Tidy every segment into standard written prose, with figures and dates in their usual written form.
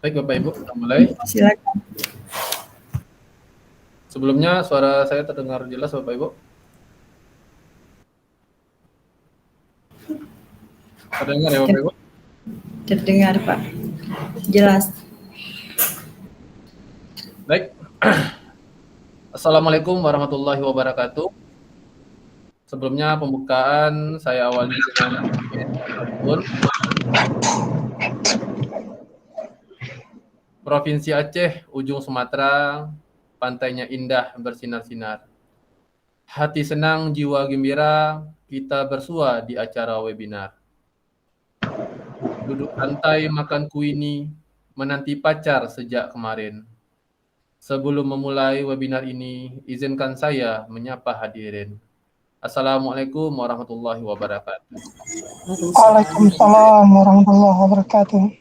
Baik Bapak Ibu, kita mulai. Silakan. Sebelumnya suara saya terdengar jelas Bapak Ibu? Terdengar ya Bapak Ibu? Terdengar Pak, jelas. Baik. Assalamualaikum warahmatullahi wabarakatuh. Sebelumnya pembukaan saya awali dengan Provinsi Aceh, ujung Sumatera, pantainya indah bersinar-sinar. Hati senang, jiwa gembira, kita bersua di acara webinar. Duduk santai makan kuini, menanti pacar sejak kemarin. Sebelum memulai webinar ini, izinkan saya menyapa hadirin. Assalamualaikum warahmatullahi wabarakatuh. Waalaikumsalam warahmatullahi wabarakatuh.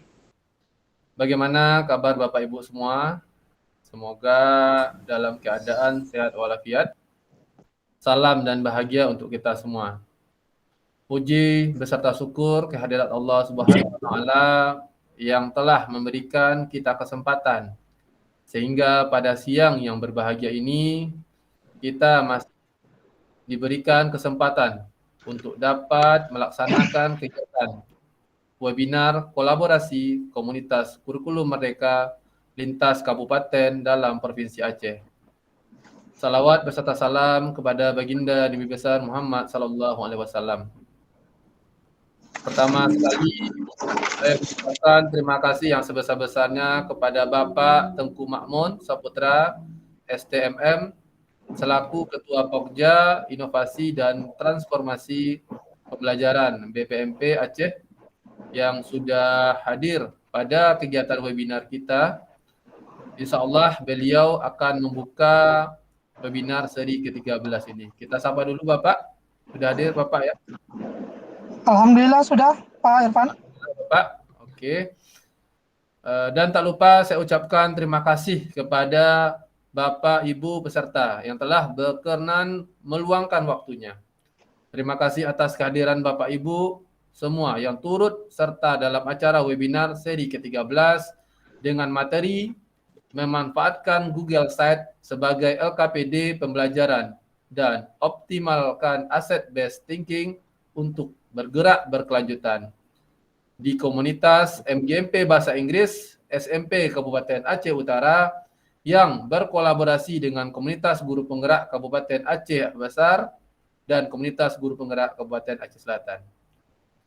Bagaimana kabar Bapak Ibu semua? Semoga dalam keadaan sehat walafiat. Salam dan bahagia untuk kita semua. Puji beserta syukur kehadirat Allah Subhanahu wa taala yang telah memberikan kita kesempatan sehingga pada siang yang berbahagia ini kita masih diberikan kesempatan untuk dapat melaksanakan kegiatan webinar kolaborasi komunitas kurikulum merdeka lintas kabupaten dalam Provinsi Aceh. Salawat beserta salam kepada baginda Nabi besar Muhammad sallallahu alaihi wasallam. Pertama sekali saya mengucapkan terima kasih yang sebesar-besarnya kepada Bapak Tengku Makmun Saputra STMM selaku Ketua Pokja Inovasi dan Transformasi Pembelajaran BPMP Aceh yang sudah hadir pada kegiatan webinar kita. Insya Allah beliau akan membuka webinar seri ke-13 ini. Kita sapa dulu Bapak. Sudah hadir Bapak ya? Alhamdulillah sudah Pak Irfan. Bapak, oke. Dan tak lupa saya ucapkan terima kasih kepada Bapak Ibu peserta yang telah berkenan meluangkan waktunya. Terima kasih atas kehadiran Bapak Ibu semua yang turut serta dalam acara webinar seri ke-13 dengan materi memanfaatkan Google Site sebagai LKPD pembelajaran dan optimalkan asset-based thinking untuk bergerak berkelanjutan. Di komunitas MGMP Bahasa Inggris SMP Kabupaten Aceh Utara yang berkolaborasi dengan komunitas guru penggerak Kabupaten Aceh Besar dan komunitas guru penggerak Kabupaten Aceh Selatan.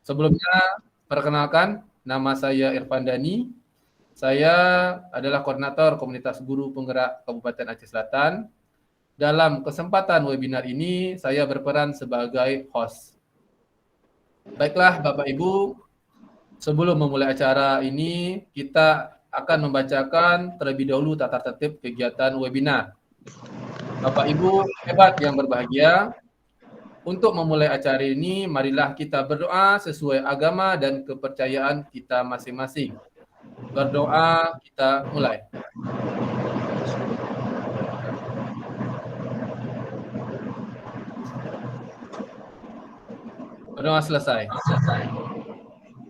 Sebelumnya, perkenalkan, nama saya Irfan Dani. Saya adalah koordinator komunitas guru penggerak Kabupaten Aceh Selatan. Dalam kesempatan webinar ini, saya berperan sebagai host. Baiklah, Bapak Ibu, sebelum memulai acara ini, kita akan membacakan terlebih dahulu tata tertib kegiatan webinar. Bapak Ibu hebat yang berbahagia, untuk memulai acara ini, marilah kita berdoa sesuai agama dan kepercayaan kita masing-masing. Berdoa, kita mulai. Berdoa selesai.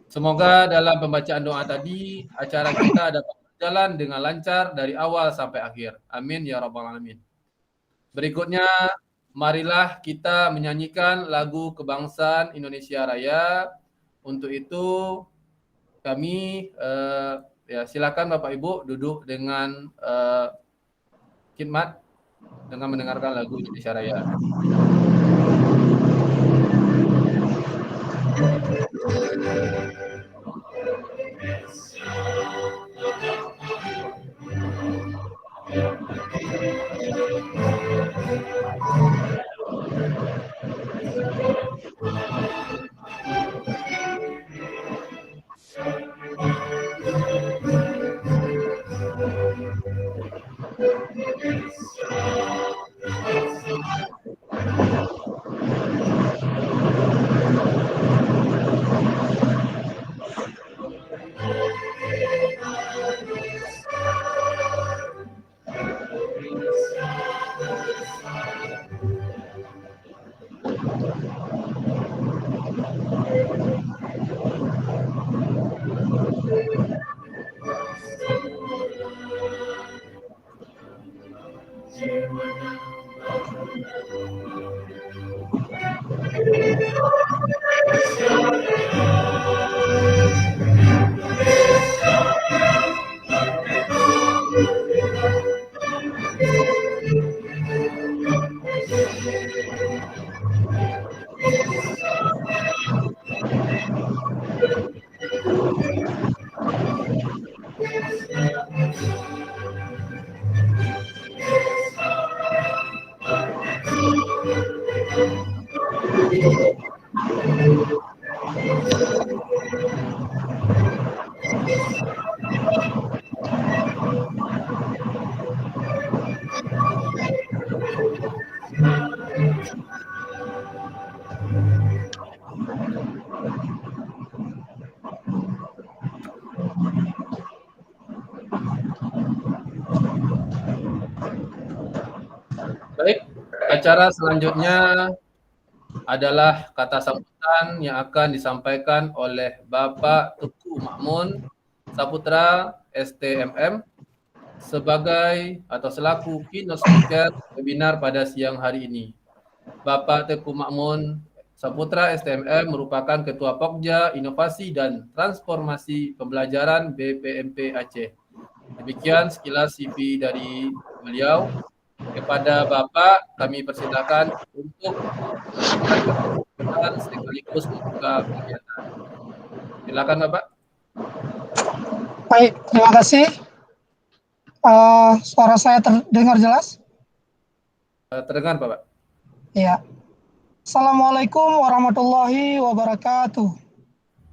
Semoga dalam pembacaan doa tadi, acara kita dapat berjalan dengan lancar dari awal sampai akhir. Amin ya rabbal alamin. Berikutnya, marilah kita menyanyikan lagu kebangsaan Indonesia Raya. Untuk itu, kami silakan Bapak Ibu duduk dengan khidmat dengan mendengarkan lagu Indonesia Raya. Baik, acara selanjutnya adalah kata sambutan yang akan disampaikan oleh Bapak Teguh Makmun, Saputra STMM, sebagai atau selaku keynote speaker webinar pada siang hari ini. Bapak Teguh Makmun, Saputra STMM merupakan Ketua Pokja Inovasi dan Transformasi Pembelajaran BPMP Aceh. Demikian sekilas CV dari beliau. Kepada Bapak, kami persilakan untuk menyampaikan sekaligus membuka kegiatan. Silakan Bapak. Baik, terima kasih. Suara saya terdengar jelas? Terdengar Bapak. Ya. Assalamualaikum warahmatullahi wabarakatuh.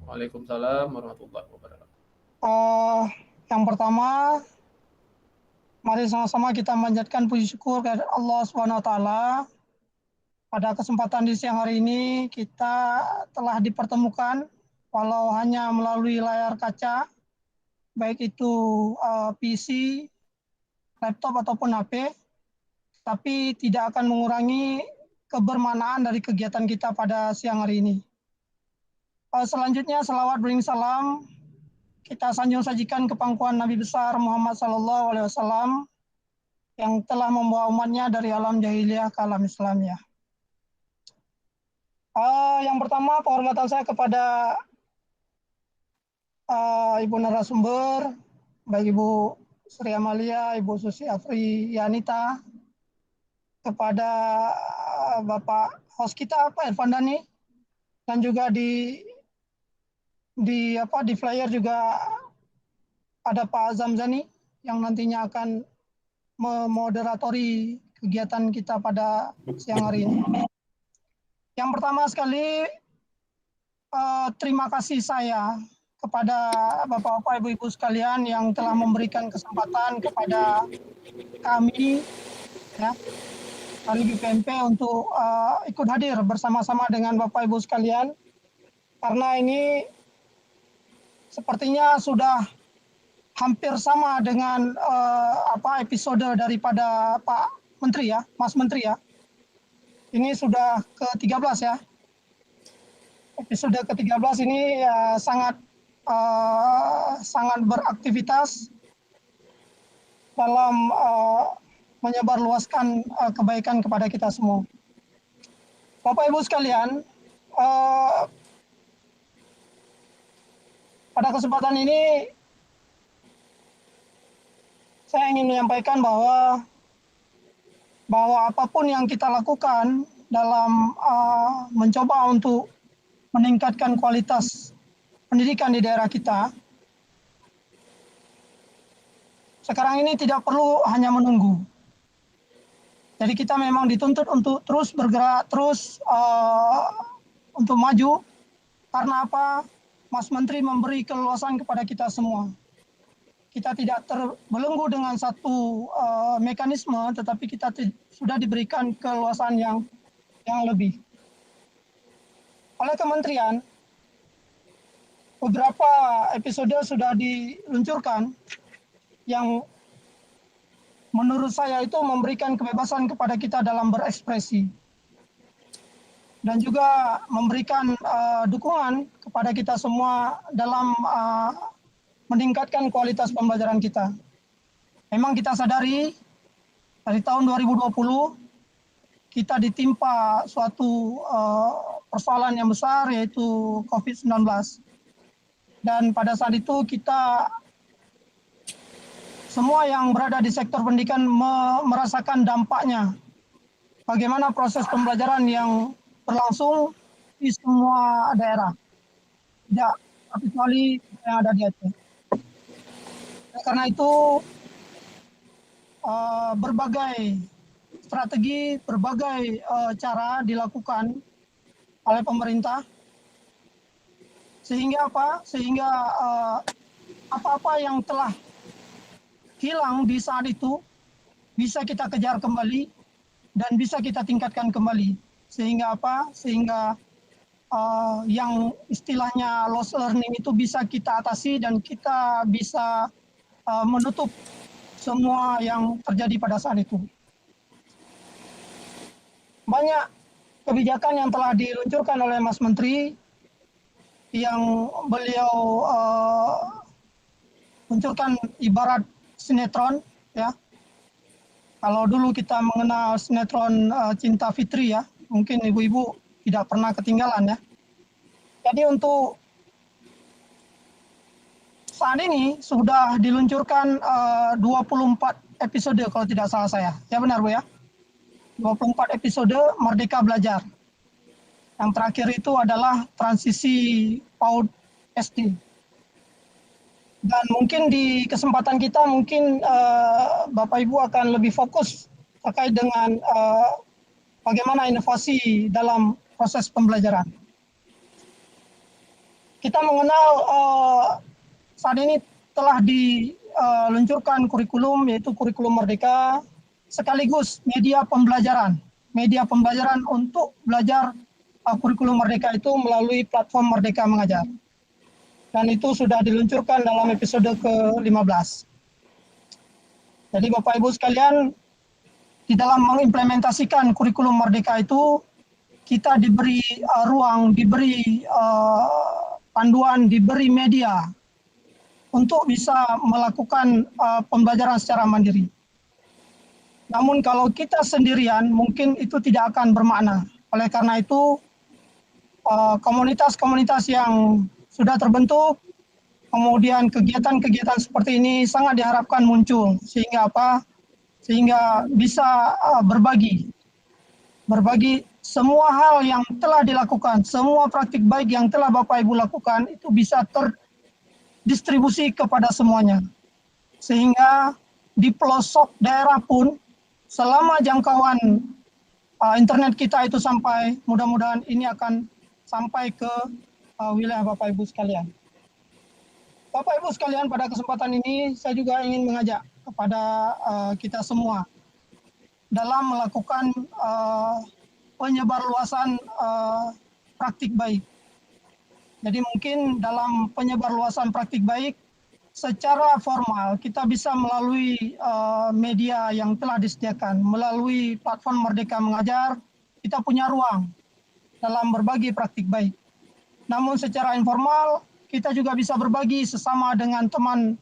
Waalaikumsalam warahmatullahi wabarakatuh. Yang pertama, mari sama-sama kita manjatkan puji syukur kepada Allah Subhanahu wa taala. Pada kesempatan di siang hari ini kita telah dipertemukan walau hanya melalui layar kaca, baik itu PC, laptop ataupun HP, tapi tidak akan mengurangi kebermanaan dari kegiatan kita pada siang hari ini. Selanjutnya salawat bering salam kita sanjung sajikan ke pangkuan Nabi besar Muhammad SAW yang telah membawa umatnya dari alam jahiliyah ke alam Islamiyah. Yang pertama, penghormatan saya kepada Ibu narasumber, baik Ibu Sri Amalia, Ibu Susi Afri Yanita, kepada Bapak host kita Pak Irfan Dhani, dan juga di flyer juga ada Pak Azam Zani yang nantinya akan memoderatori kegiatan kita pada siang hari ini. Yang pertama sekali, terima kasih saya kepada Bapak-Bapak, Ibu-Ibu sekalian yang telah memberikan kesempatan kepada kami, ya, dari BPMP untuk ikut hadir bersama-sama dengan Bapak Ibu sekalian, karena ini sepertinya sudah hampir sama dengan episode daripada Pak Menteri ya, Mas Menteri ya. Ini sudah ke-13 ya. Episode ke-13 ini ya, sangat beraktivitas dalam menyebarluaskan kebaikan kepada kita semua. Bapak Ibu sekalian, pada kesempatan ini saya ingin menyampaikan bahwa apapun yang kita lakukan dalam mencoba untuk meningkatkan kualitas pendidikan di daerah kita, sekarang ini tidak perlu hanya menunggu. Jadi kita memang dituntut untuk terus bergerak, terus untuk maju. Karena apa? Mas Menteri memberi keleluasan kepada kita semua. Kita tidak terbelenggu dengan satu mekanisme, tetapi kita sudah diberikan keleluasan yang lebih. Oleh kementerian, beberapa episode sudah diluncurkan yang menurut saya itu memberikan kebebasan kepada kita dalam berekspresi dan juga memberikan dukungan kepada kita semua dalam meningkatkan kualitas pembelajaran kita. Memang kita sadari dari tahun 2020 kita ditimpa suatu persoalan yang besar, yaitu COVID-19. Dan pada saat itu kita semua yang berada di sektor pendidikan merasakan dampaknya. Bagaimana proses pembelajaran yang berlangsung di semua daerah. tidak kecuali yang ada di Aceh. Karena itu berbagai strategi, berbagai cara dilakukan oleh pemerintah sehingga apa? Sehingga apa-apa yang telah hilang di saat itu bisa kita kejar kembali dan bisa kita tingkatkan kembali. Sehingga apa? Sehingga yang istilahnya loss learning itu bisa kita atasi dan kita bisa menutup semua yang terjadi pada saat itu. Banyak kebijakan yang telah diluncurkan oleh Mas Menteri yang beliau luncurkan ibarat sinetron, ya. Kalau dulu kita mengenal sinetron Cinta Fitri, ya, mungkin ibu-ibu tidak pernah ketinggalan, ya. Jadi untuk saat ini sudah diluncurkan 24 episode kalau tidak salah saya. Ya benar Bu ya? 24 episode Merdeka Belajar. Yang terakhir itu adalah transisi PAUD SD. Dan mungkin di kesempatan kita mungkin Bapak Ibu akan lebih fokus terkait dengan bagaimana inovasi dalam proses pembelajaran. Kita mengenal saat ini telah diluncurkan kurikulum, yaitu kurikulum Merdeka, sekaligus media pembelajaran untuk belajar kurikulum Merdeka itu melalui platform Merdeka Mengajar. Dan itu sudah diluncurkan dalam episode ke-15. Jadi Bapak Ibu sekalian, di dalam mengimplementasikan kurikulum Merdeka itu, kita diberi ruang, diberi panduan, diberi media untuk bisa melakukan pembelajaran secara mandiri. Namun kalau kita sendirian, mungkin itu tidak akan bermakna. Oleh karena itu, komunitas-komunitas yang sudah terbentuk, kemudian kegiatan-kegiatan seperti ini sangat diharapkan muncul, sehingga apa? Sehingga bisa berbagi semua hal yang telah dilakukan, semua praktik baik yang telah Bapak Ibu lakukan itu bisa terdistribusi kepada semuanya. Sehingga di pelosok daerah pun selama jangkauan internet kita itu sampai, mudah-mudahan ini akan sampai ke wilayah Bapak Ibu sekalian. Bapak Ibu sekalian, pada kesempatan ini saya juga ingin mengajak kepada kita semua dalam melakukan penyebarluasan praktik baik. Jadi mungkin dalam penyebarluasan praktik baik secara formal kita bisa melalui media yang telah disediakan, melalui platform Merdeka Mengajar, kita punya ruang dalam berbagi praktik baik. Namun secara informal kita juga bisa berbagi sesama dengan teman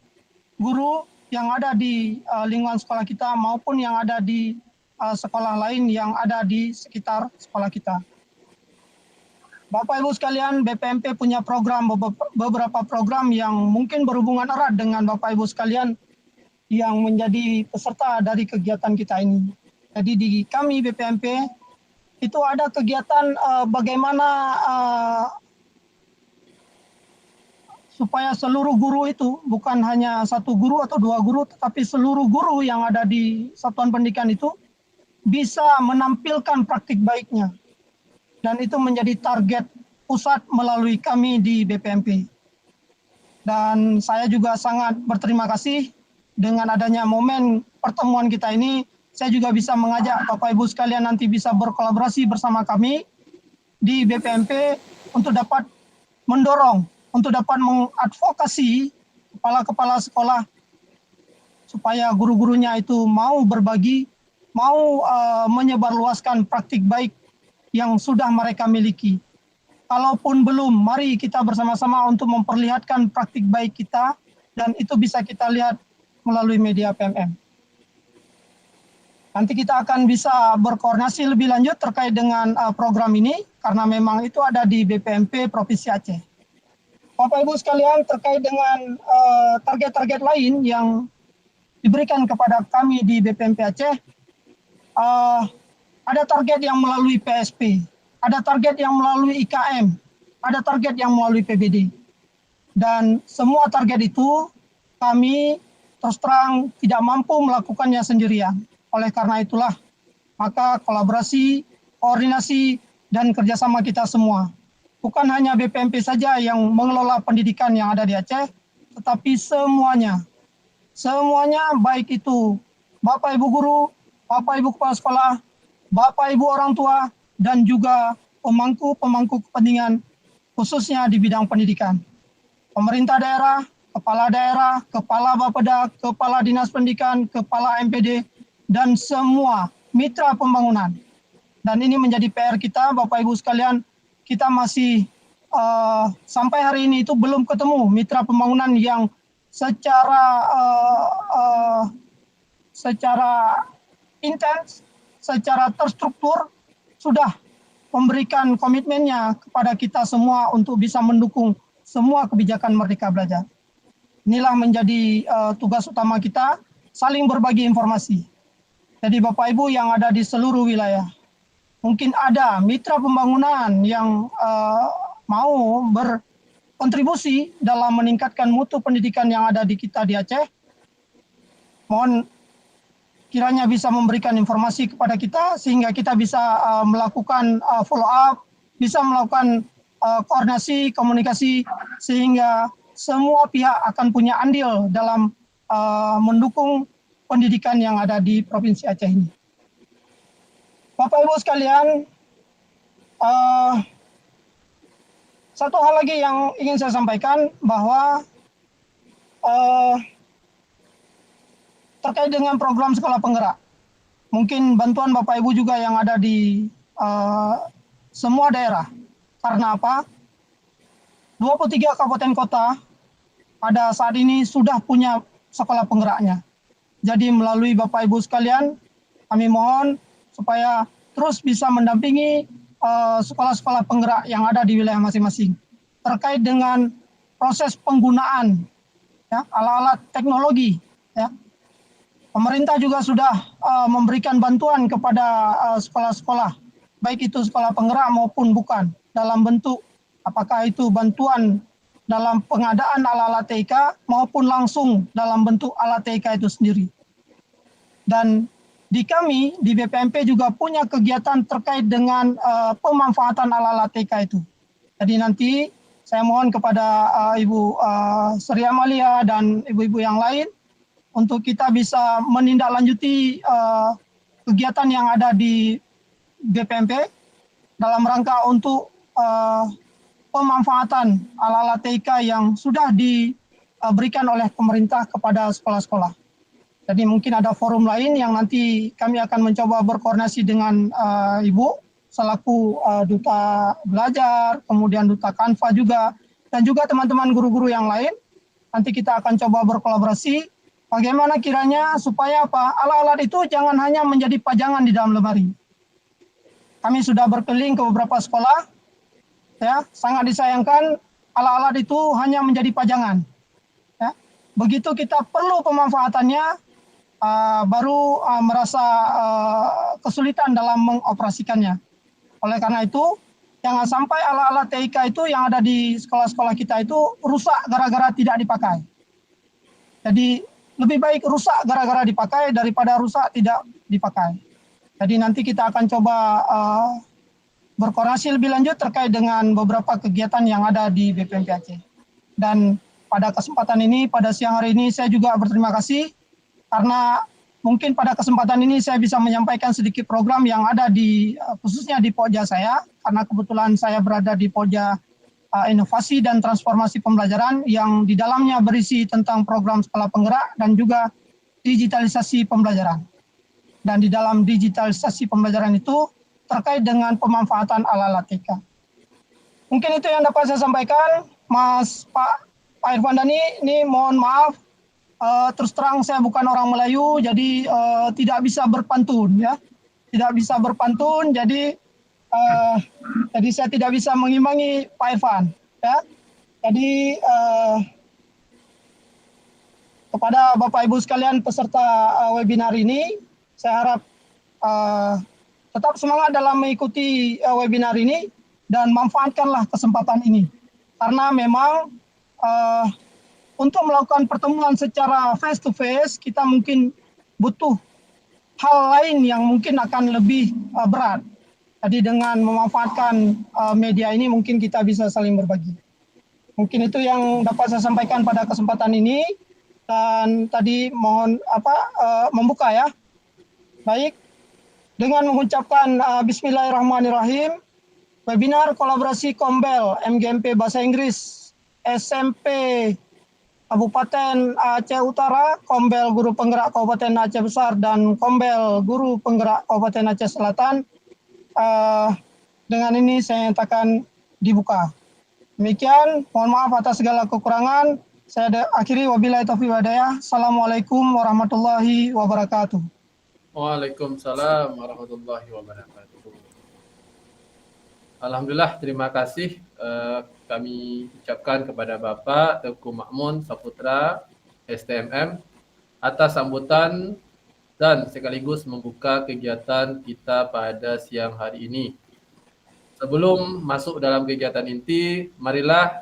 guru yang ada di lingkungan sekolah kita maupun yang ada di sekolah lain yang ada di sekitar sekolah kita. Bapak Ibu sekalian, BPMP punya program, beberapa program yang mungkin berhubungan erat dengan Bapak Ibu sekalian yang menjadi peserta dari kegiatan kita ini. Jadi di kami BPMP itu ada kegiatan bagaimana supaya seluruh guru itu, bukan hanya satu guru atau dua guru, tetapi seluruh guru yang ada di satuan pendidikan itu bisa menampilkan praktik baiknya. Dan itu menjadi target pusat melalui kami di BPMP. Dan saya juga sangat berterima kasih dengan adanya momen pertemuan kita ini, saya juga bisa mengajak Bapak Ibu sekalian nanti bisa berkolaborasi bersama kami di BPMP untuk dapat mendorong, untuk dapat mengadvokasi kepala-kepala sekolah supaya guru-gurunya itu mau berbagi, mau menyebarluaskan praktik baik yang sudah mereka miliki. Kalaupun belum, mari kita bersama-sama untuk memperlihatkan praktik baik kita, dan itu bisa kita lihat melalui media PMM. Nanti kita akan bisa berkoordinasi lebih lanjut terkait dengan program ini, karena memang itu ada di BPMP Provinsi Aceh. Bapak Ibu sekalian, terkait dengan target-target lain yang diberikan kepada kami di BPMP Aceh, ada target yang melalui PSP, ada target yang melalui IKM, ada target yang melalui PBD. Dan semua target itu kami terus terang tidak mampu melakukannya sendirian. Oleh karena itulah, maka kolaborasi, koordinasi, dan kerjasama kita semua. Bukan hanya BPMP saja yang mengelola pendidikan yang ada di Aceh, tetapi semuanya. Semuanya baik itu Bapak Ibu Guru, Bapak Ibu Kepala Sekolah, Bapak Ibu orang tua, dan juga pemangku-pemangku kepentingan khususnya di bidang pendidikan. Pemerintah daerah, kepala Bapeda, kepala Dinas Pendidikan, kepala MPD, dan semua mitra pembangunan. Dan ini menjadi PR kita, Bapak Ibu sekalian, kita masih sampai hari ini itu belum ketemu mitra pembangunan yang secara intens, secara terstruktur sudah memberikan komitmennya kepada kita semua untuk bisa mendukung semua kebijakan Merdeka Belajar. Inilah menjadi tugas utama kita, saling berbagi informasi. Jadi Bapak Ibu yang ada di seluruh wilayah, mungkin ada mitra pembangunan yang mau berkontribusi dalam meningkatkan mutu pendidikan yang ada di kita di Aceh. Mohon kiranya bisa memberikan informasi kepada kita sehingga kita bisa melakukan follow up, bisa melakukan koordinasi, komunikasi, sehingga semua pihak akan punya andil dalam mendukung pendidikan yang ada di Provinsi Aceh ini. Bapak Ibu sekalian, satu hal lagi yang ingin saya sampaikan bahwa terkait dengan program sekolah penggerak. Mungkin bantuan Bapak Ibu juga yang ada di semua daerah. Karena apa? 23 kabupaten kota pada saat ini sudah punya sekolah penggeraknya. Jadi melalui Bapak Ibu sekalian, kami mohon supaya terus bisa mendampingi sekolah-sekolah penggerak yang ada di wilayah masing-masing. Terkait dengan proses penggunaan ya, alat-alat teknologi. Ya. Pemerintah juga sudah memberikan bantuan kepada sekolah-sekolah, baik itu sekolah penggerak maupun bukan, dalam bentuk apakah itu bantuan dalam pengadaan alat-alat TIK maupun langsung dalam bentuk alat TIK itu sendiri. Dan di kami, di BPMP juga punya kegiatan terkait dengan pemanfaatan alat-alat TIK itu. Jadi nanti saya mohon kepada Ibu Sri Amalia dan ibu-ibu yang lain, untuk kita bisa menindaklanjuti kegiatan yang ada di BPMP dalam rangka untuk pemanfaatan alat-alat TIK yang sudah diberikan oleh pemerintah kepada sekolah-sekolah. Jadi mungkin ada forum lain yang nanti kami akan mencoba berkoordinasi dengan Ibu selaku duta belajar, kemudian duta Kanva juga, dan juga teman-teman guru-guru yang lain. Nanti kita akan coba berkolaborasi. Bagaimana kiranya supaya apa? Alat-alat itu jangan hanya menjadi pajangan di dalam lemari. Kami sudah berkeliling ke beberapa sekolah, ya, sangat disayangkan alat-alat itu hanya menjadi pajangan. Ya. Begitu kita perlu pemanfaatannya, baru merasa kesulitan dalam mengoperasikannya. Oleh karena itu, jangan sampai alat-alat TIK itu yang ada di sekolah-sekolah kita itu rusak gara-gara tidak dipakai. Jadi lebih baik rusak gara-gara dipakai daripada rusak tidak dipakai. Jadi nanti kita akan coba berkoordinasi lebih lanjut terkait dengan beberapa kegiatan yang ada di BPMP Aceh. Dan pada kesempatan ini, pada siang hari ini saya juga berterima kasih karena mungkin pada kesempatan ini saya bisa menyampaikan sedikit program yang ada di khususnya di Pokja saya, karena kebetulan saya berada di Pokja inovasi dan transformasi pembelajaran yang di dalamnya berisi tentang program sekolah penggerak dan juga digitalisasi pembelajaran. Dan di dalam digitalisasi pembelajaran itu terkait dengan pemanfaatan alat-alat TIK. Mungkin itu yang dapat saya sampaikan, Pak Irfan Dhani. Ini mohon maaf, terus terang saya bukan orang Melayu, jadi tidak bisa berpantun, ya, tidak bisa berpantun, jadi saya tidak bisa mengimbangi Pak Irfan, ya. Jadi kepada Bapak Ibu sekalian peserta webinar ini, saya harap tetap semangat dalam mengikuti webinar ini dan manfaatkanlah kesempatan ini. Karena memang untuk melakukan pertemuan secara face to face, kita mungkin butuh hal lain yang mungkin akan lebih berat. Jadi dengan memanfaatkan media ini mungkin kita bisa saling berbagi. Mungkin itu yang dapat saya sampaikan pada kesempatan ini. Dan tadi mohon membuka ya. Baik, dengan mengucapkan Bismillahirrahmanirrahim, webinar kolaborasi Kombel MGMP Bahasa Inggris SMP Kabupaten Aceh Utara, Kombel Guru Penggerak Kabupaten Aceh Besar, dan Kombel Guru Penggerak Kabupaten Aceh Selatan. Dengan ini saya nyatakan dibuka. Demikian, mohon maaf atas segala kekurangan. Saya akhiri, wabillahi taufiq wal hidayah. Assalamualaikum warahmatullahi wabarakatuh. Waalaikumsalam warahmatullahi wabarakatuh. Alhamdulillah, terima kasih kami ucapkan kepada Bapak Teuku Ma'mun Saputra STMM atas sambutan dan sekaligus membuka kegiatan kita pada siang hari ini. Sebelum masuk dalam kegiatan inti, marilah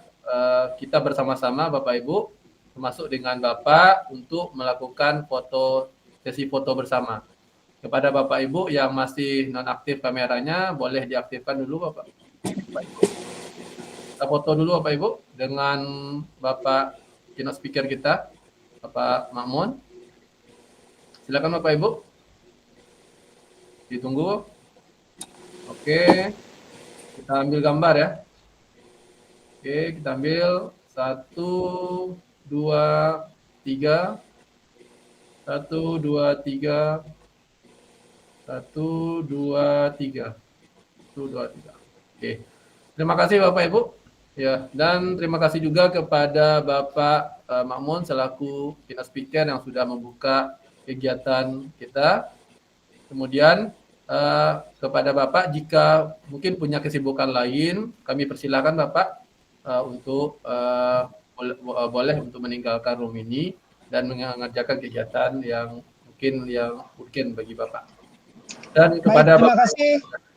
kita bersama-sama Bapak Ibu, termasuk dengan Bapak, untuk melakukan sesi foto bersama. Kepada Bapak Ibu yang masih nonaktif kameranya, boleh diaktifkan dulu Bapak Ibu. Kita foto dulu Bapak Ibu dengan Bapak keynote speaker kita, Bapak Ma'mun. Silakan Bapak Ibu. Ditunggu. Oke. Kita ambil gambar ya. Oke, kita ambil 1, 2, 3. 1, 2, 3. 1, 2, 3. 1, 2, 3. Oke. Terima kasih Bapak Ibu. Ya, dan terima kasih juga kepada Bapak Ma'mun selaku keynote speaker yang sudah membuka kegiatan kita. Kemudian kepada Bapak, jika mungkin punya kesibukan lain, kami persilakan Bapak untuk boleh untuk meninggalkan room ini dan mengerjakan kegiatan yang mungkin bagi Bapak. Dan kepada terima kasih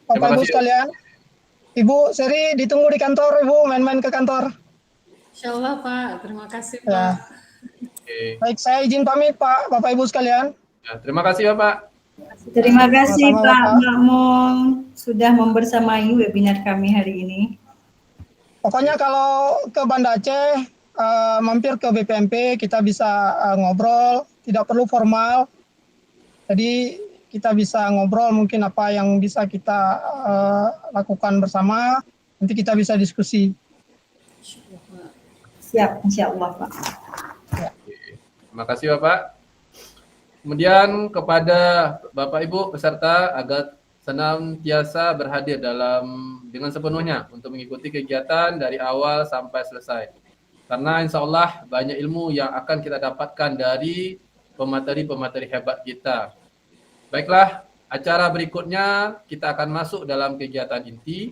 Bapak Ibu sekalian. Ibu Seri ditunggu di kantor, Ibu main-main ke kantor. Insya Allah Pak, terima kasih Pak. Ya. Oke. Baik, saya izin pamit Pak, Bapak Ibu sekalian. Ya, terima kasih Bapak. Terima kasih Sama-sama, Pak Bapak. Ma'mun sudah membersamai webinar kami hari ini. Pokoknya kalau ke Banda Aceh, mampir ke BPMP, kita bisa ngobrol, tidak perlu formal. Jadi kita bisa ngobrol mungkin apa yang bisa kita lakukan bersama, nanti kita bisa diskusi. Siap, insya Allah Pak. Terima kasih Bapak. Kemudian kepada Bapak Ibu peserta agar senantiasa berhadir dengan sepenuhnya untuk mengikuti kegiatan dari awal sampai selesai. Karena insya Allah banyak ilmu yang akan kita dapatkan dari pemateri-pemateri hebat kita. Baiklah, acara berikutnya kita akan masuk dalam kegiatan inti,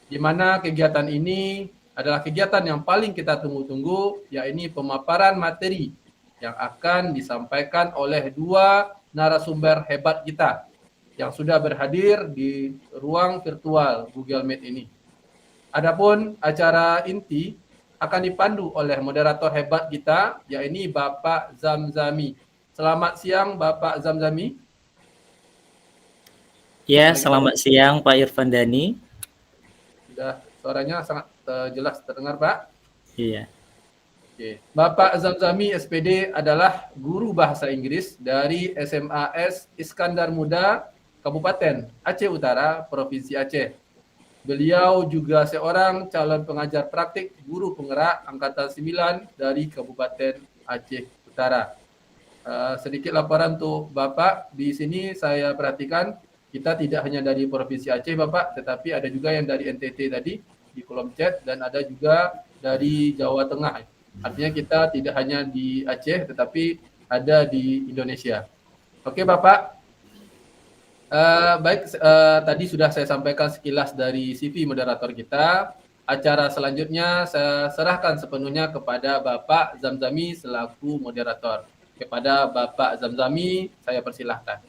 di mana kegiatan ini adalah kegiatan yang paling kita tunggu-tunggu, yaitu pemaparan materi yang akan disampaikan oleh dua narasumber hebat kita yang sudah berhadir di ruang virtual Google Meet ini. Adapun acara inti akan dipandu oleh moderator hebat kita, yaitu Bapak Zamzami. Selamat siang Bapak Zamzami. Ya, selamat siang Pak Irfan Dhani. Sudah, suaranya sangat jelas terdengar Pak. Iya. Oke. Bapak Zamzami SPD adalah guru bahasa Inggris dari SMAS Iskandar Muda, Kabupaten Aceh Utara, Provinsi Aceh. Beliau juga seorang calon pengajar praktik guru penggerak Angkatan 9 dari Kabupaten Aceh Utara. Sedikit laporan untuk Bapak, di sini saya perhatikan kita tidak hanya dari Provinsi Aceh Bapak, tetapi ada juga yang dari NTT tadi di kolom chat, dan ada juga dari Jawa Tengah. Artinya kita tidak hanya di Aceh, tetapi ada di Indonesia. Oke Bapak, baik, tadi sudah saya sampaikan sekilas dari CV moderator kita. Acara selanjutnya saya serahkan sepenuhnya kepada Bapak Zamzami selaku moderator. Kepada Bapak Zamzami, saya persilahkan.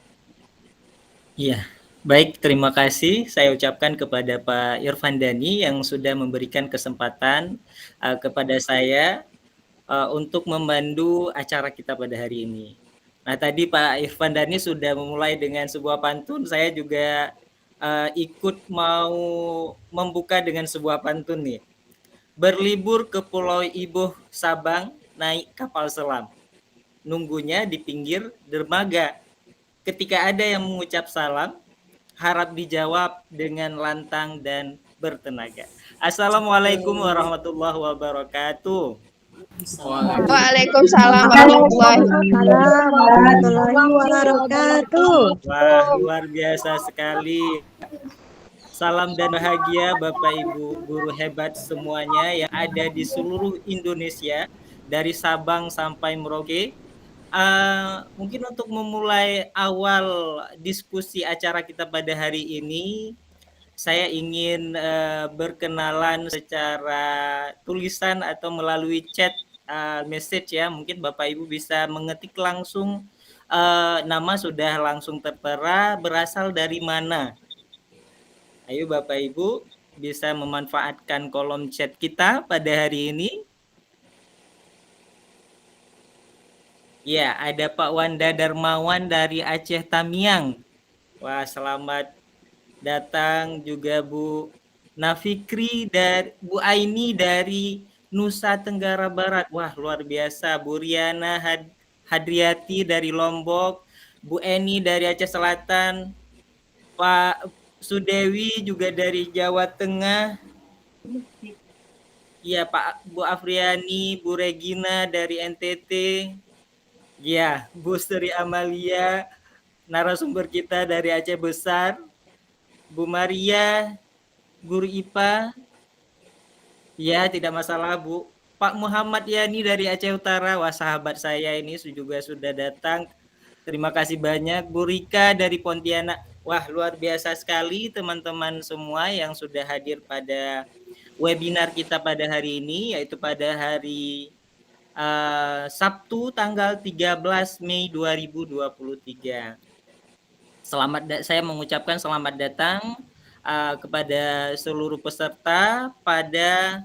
Iya. Baik, terima kasih saya ucapkan kepada Pak Irfandani yang sudah memberikan kesempatan kepada saya untuk memandu acara kita pada hari ini. Nah, tadi Pak Irfandani sudah memulai dengan sebuah pantun, saya juga ikut mau membuka dengan sebuah pantun nih. Berlibur ke Pulau Ibuh Sabang, naik kapal selam. Nunggunya di pinggir dermaga. Ketika ada yang mengucap salam, harap dijawab dengan lantang dan bertenaga. Assalamualaikum warahmatullahi wabarakatuh. Waalaikumsalam warahmatullahi wabarakatuh. Wah, luar biasa sekali. Salam dan bahagia Bapak Ibu guru hebat semuanya yang ada di seluruh Indonesia dari Sabang sampai Merauke. Mungkin untuk memulai awal diskusi acara kita pada hari ini, saya ingin berkenalan secara tulisan atau melalui chat message ya. Mungkin Bapak Ibu bisa mengetik langsung nama sudah langsung tertera, berasal dari mana. Ayo Bapak Ibu bisa memanfaatkan kolom chat kita pada hari ini. Ya, ada Pak Wanda Darmawan dari Aceh Tamiang. Wah, selamat datang juga Bu Nafikri dan Bu Aini dari Nusa Tenggara Barat. Wah, luar biasa. Bu Riana Hadriati dari Lombok, Bu Eni dari Aceh Selatan, Pak Sudewi juga dari Jawa Tengah. Iya, Pak Bu Afriani, Bu Regina dari NTT. Ya, Bu Sri Amalia, narasumber kita dari Aceh Besar. Bu Maria, guru IPA. Ya, tidak masalah, Bu. Pak Muhammad Yani dari Aceh Utara. Wah, sahabat saya ini juga sudah datang. Terima kasih banyak. Bu Rika dari Pontianak. Wah, luar biasa sekali teman-teman semua yang sudah hadir pada webinar kita pada hari ini, yaitu pada hari Sabtu tanggal 13 Mei 2023. Saya mengucapkan selamat datang kepada seluruh peserta pada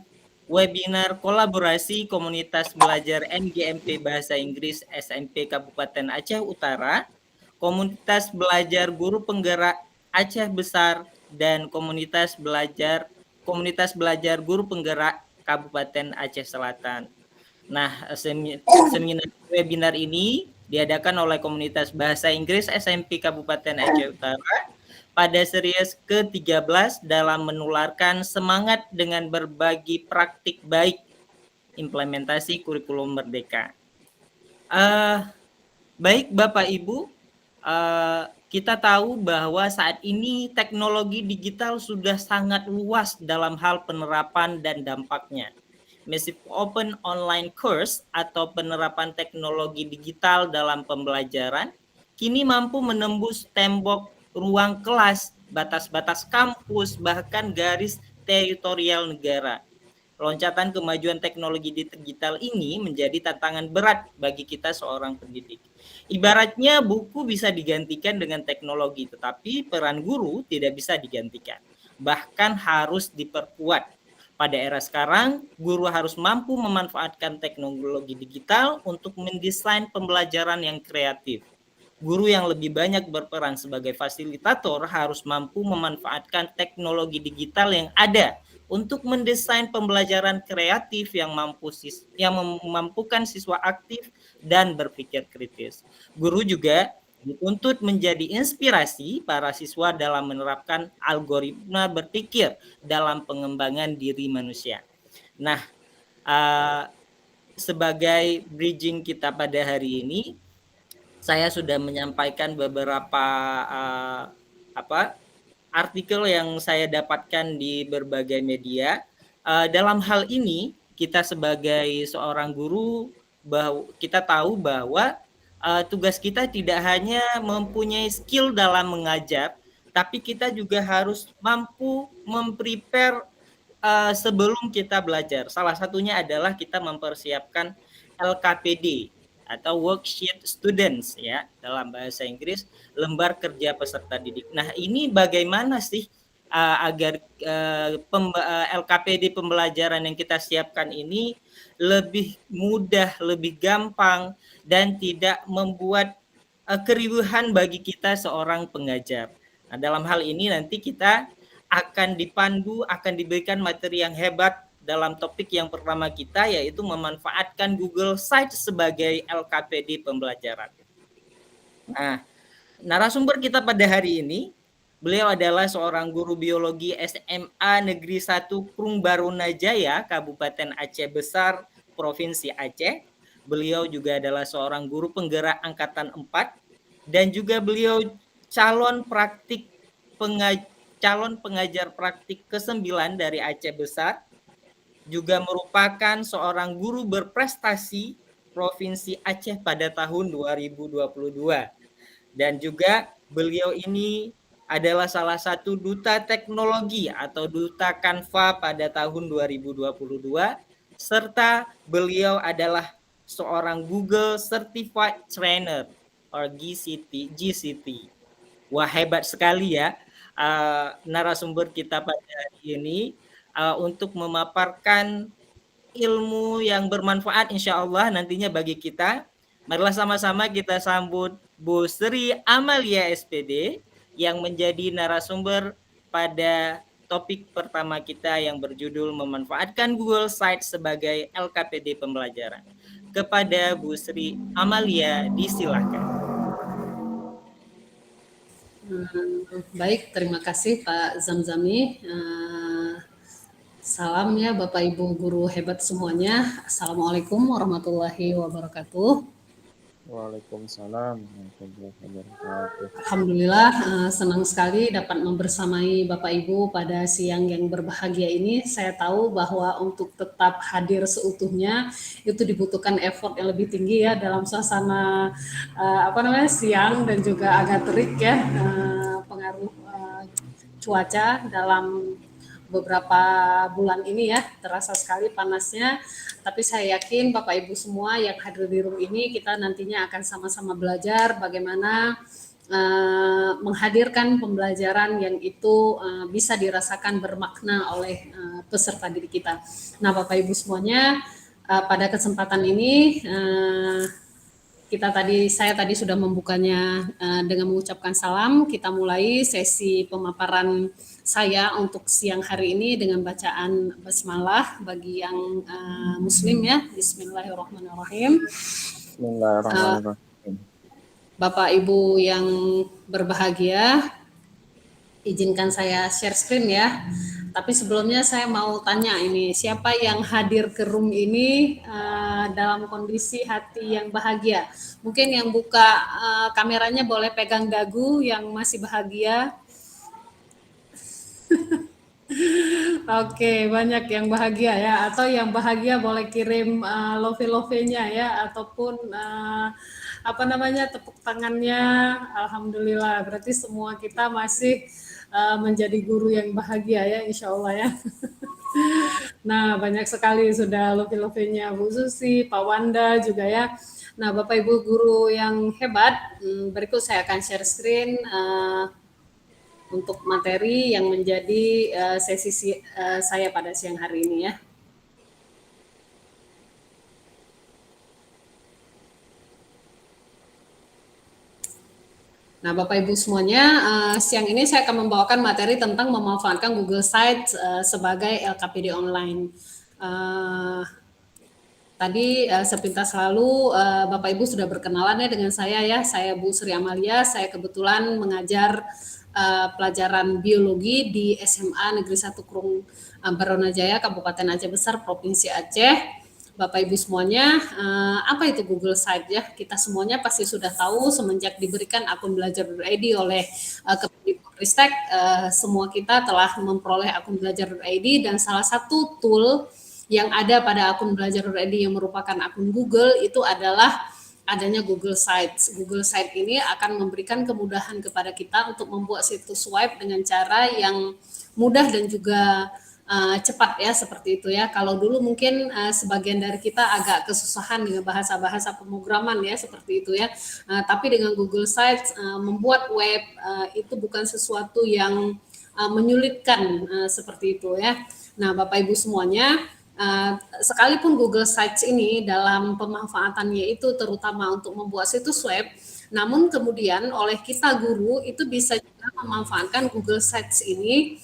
webinar kolaborasi Komunitas Belajar NGMP Bahasa Inggris SMP Kabupaten Aceh Utara, Komunitas Belajar Guru Penggerak Aceh Besar, dan Komunitas Belajar Guru Penggerak Kabupaten Aceh Selatan. Nah, seminar webinar ini diadakan oleh Komunitas Bahasa Inggris SMP Kabupaten Aceh Utara pada series ke-13 dalam menularkan semangat dengan berbagi praktik baik implementasi kurikulum merdeka. Baik Bapak Ibu, kita tahu bahwa saat ini teknologi digital sudah sangat luas dalam hal penerapan dan dampaknya. Massive Open Online Course atau penerapan teknologi digital dalam pembelajaran kini mampu menembus tembok ruang kelas, batas-batas kampus, bahkan garis teritorial negara. Loncatan kemajuan teknologi digital ini menjadi tantangan berat bagi kita seorang pendidik. Ibaratnya buku bisa digantikan dengan teknologi, tetapi peran guru tidak bisa digantikan, bahkan harus diperkuat. Pada era sekarang, guru harus mampu memanfaatkan teknologi digital untuk mendesain pembelajaran yang kreatif. Guru yang lebih banyak berperan sebagai fasilitator harus mampu memanfaatkan teknologi digital yang ada untuk mendesain pembelajaran kreatif yang memampukan siswa aktif dan berpikir kritis. Guru juga dituntut menjadi inspirasi para siswa dalam menerapkan algoritma berpikir dalam pengembangan diri manusia. Nah, sebagai bridging kita pada hari ini, saya sudah menyampaikan beberapa artikel yang saya dapatkan di berbagai media. Dalam hal ini, kita sebagai seorang guru, kita tahu bahwa tugas kita tidak hanya mempunyai skill dalam mengajar, tapi kita juga harus mampu memprepare sebelum kita belajar. Salah satunya adalah kita mempersiapkan LKPD atau worksheet students ya dalam bahasa Inggris, lembar kerja peserta didik. Nah, ini bagaimana sih agar LKPD pembelajaran yang kita siapkan ini lebih mudah, lebih gampang, dan tidak membuat keriuhan bagi kita seorang pengajar. Nah, dalam hal ini nanti kita akan dipandu, akan diberikan materi yang hebat dalam topik yang pertama kita, yaitu memanfaatkan Google Sites sebagai LKPD pembelajaran. Nah, narasumber kita pada hari ini, beliau adalah seorang guru biologi SMA Negeri 1 Krung Barunajaya, Kabupaten Aceh Besar, Provinsi Aceh. Beliau juga adalah seorang guru penggerak Angkatan 4, dan juga beliau calon pengajar praktik ke-9 dari Aceh Besar, juga merupakan seorang guru berprestasi Provinsi Aceh pada tahun 2022. Dan juga beliau ini adalah salah satu duta teknologi atau duta Canva pada tahun 2022, serta beliau adalah seorang Google Certified Trainer or GCT. Wah, hebat sekali ya narasumber kita pada hari ini untuk memaparkan ilmu yang bermanfaat insya Allah nantinya bagi kita. Marilah sama-sama kita sambut Bu Sri Amalia SPD yang menjadi narasumber pada topik pertama kita yang berjudul memanfaatkan Google Sites sebagai LKPD pembelajaran. Kepada Bu Sri Amalia, disilahkan. Baik, terima kasih Pak Zamzami. Salam ya Bapak Ibu guru hebat semuanya. Assalamualaikum warahmatullahi wabarakatuh. Waalaikumsalam warahmatullahi wabarakatuh. Alhamdulillah, senang sekali dapat membersamai Bapak Ibu pada siang yang berbahagia ini. Saya tahu bahwa untuk tetap hadir seutuhnya itu dibutuhkan effort yang lebih tinggi ya dalam suasana siang dan juga agak terik ya, pengaruh cuaca dalam beberapa bulan ini ya, terasa sekali panasnya, tapi saya yakin Bapak Ibu semua yang hadir di room ini kita nantinya akan sama-sama belajar bagaimana menghadirkan pembelajaran yang itu bisa dirasakan bermakna oleh peserta didik kita. Nah, Bapak Ibu semuanya, pada kesempatan ini saya tadi sudah membukanya dengan mengucapkan salam. Kita mulai sesi pemaparan saya untuk siang hari ini dengan bacaan basmalah bagi yang muslim ya. Bismillahirrahmanirrahim. Bismillahirrahmanirrahim. Bapak Ibu yang berbahagia, izinkan saya share screen ya. Tapi sebelumnya saya mau tanya ini, siapa yang hadir ke room ini dalam kondisi hati yang bahagia? Mungkin yang buka kameranya boleh pegang dagu yang masih bahagia. Oke, banyak yang bahagia ya. Atau yang bahagia boleh kirim love-nya ya, ataupun tepuk tangannya. Alhamdulillah, berarti semua kita masih menjadi guru yang bahagia ya, insya Allah ya. Nah, banyak sekali sudah love-nya Bu Susi, Pak Wanda juga ya. Nah, Bapak Ibu guru yang hebat, berikut saya akan share screen untuk materi yang menjadi sesi saya pada siang hari ini ya. Nah, Bapak Ibu semuanya, siang ini saya akan membawakan materi tentang memanfaatkan Google Sites sebagai LKPD online. Tadi sepintas lalu Bapak Ibu sudah berkenalan ya dengan saya ya. Saya Bu Sri Amalia, saya kebetulan mengajar pelajaran biologi di SMA Negeri 1 Krung Barunajaya, Kabupaten Aceh Besar, Provinsi Aceh. Bapak Ibu semuanya, apa itu Google Site ya? Kita semuanya pasti sudah tahu semenjak diberikan akun belajar.id oleh Kemendikbudristek, semua kita telah memperoleh akun belajar.id, dan salah satu tool yang ada pada akun belajar.id yang merupakan akun Google itu adalah adanya Google Sites. Google Sites ini akan memberikan kemudahan kepada kita untuk membuat situs web dengan cara yang mudah dan juga cepat ya, seperti itu ya. Kalau dulu mungkin sebagian dari kita agak kesusahan dengan bahasa-bahasa pemrograman ya, seperti itu ya. Tapi dengan Google Sites membuat web itu bukan sesuatu yang menyulitkan seperti itu ya. Nah, Bapak Ibu semuanya, sekalipun Google Sites ini dalam pemanfaatannya itu terutama untuk membuat situs web, namun kemudian oleh kita guru itu bisa juga memanfaatkan Google Sites ini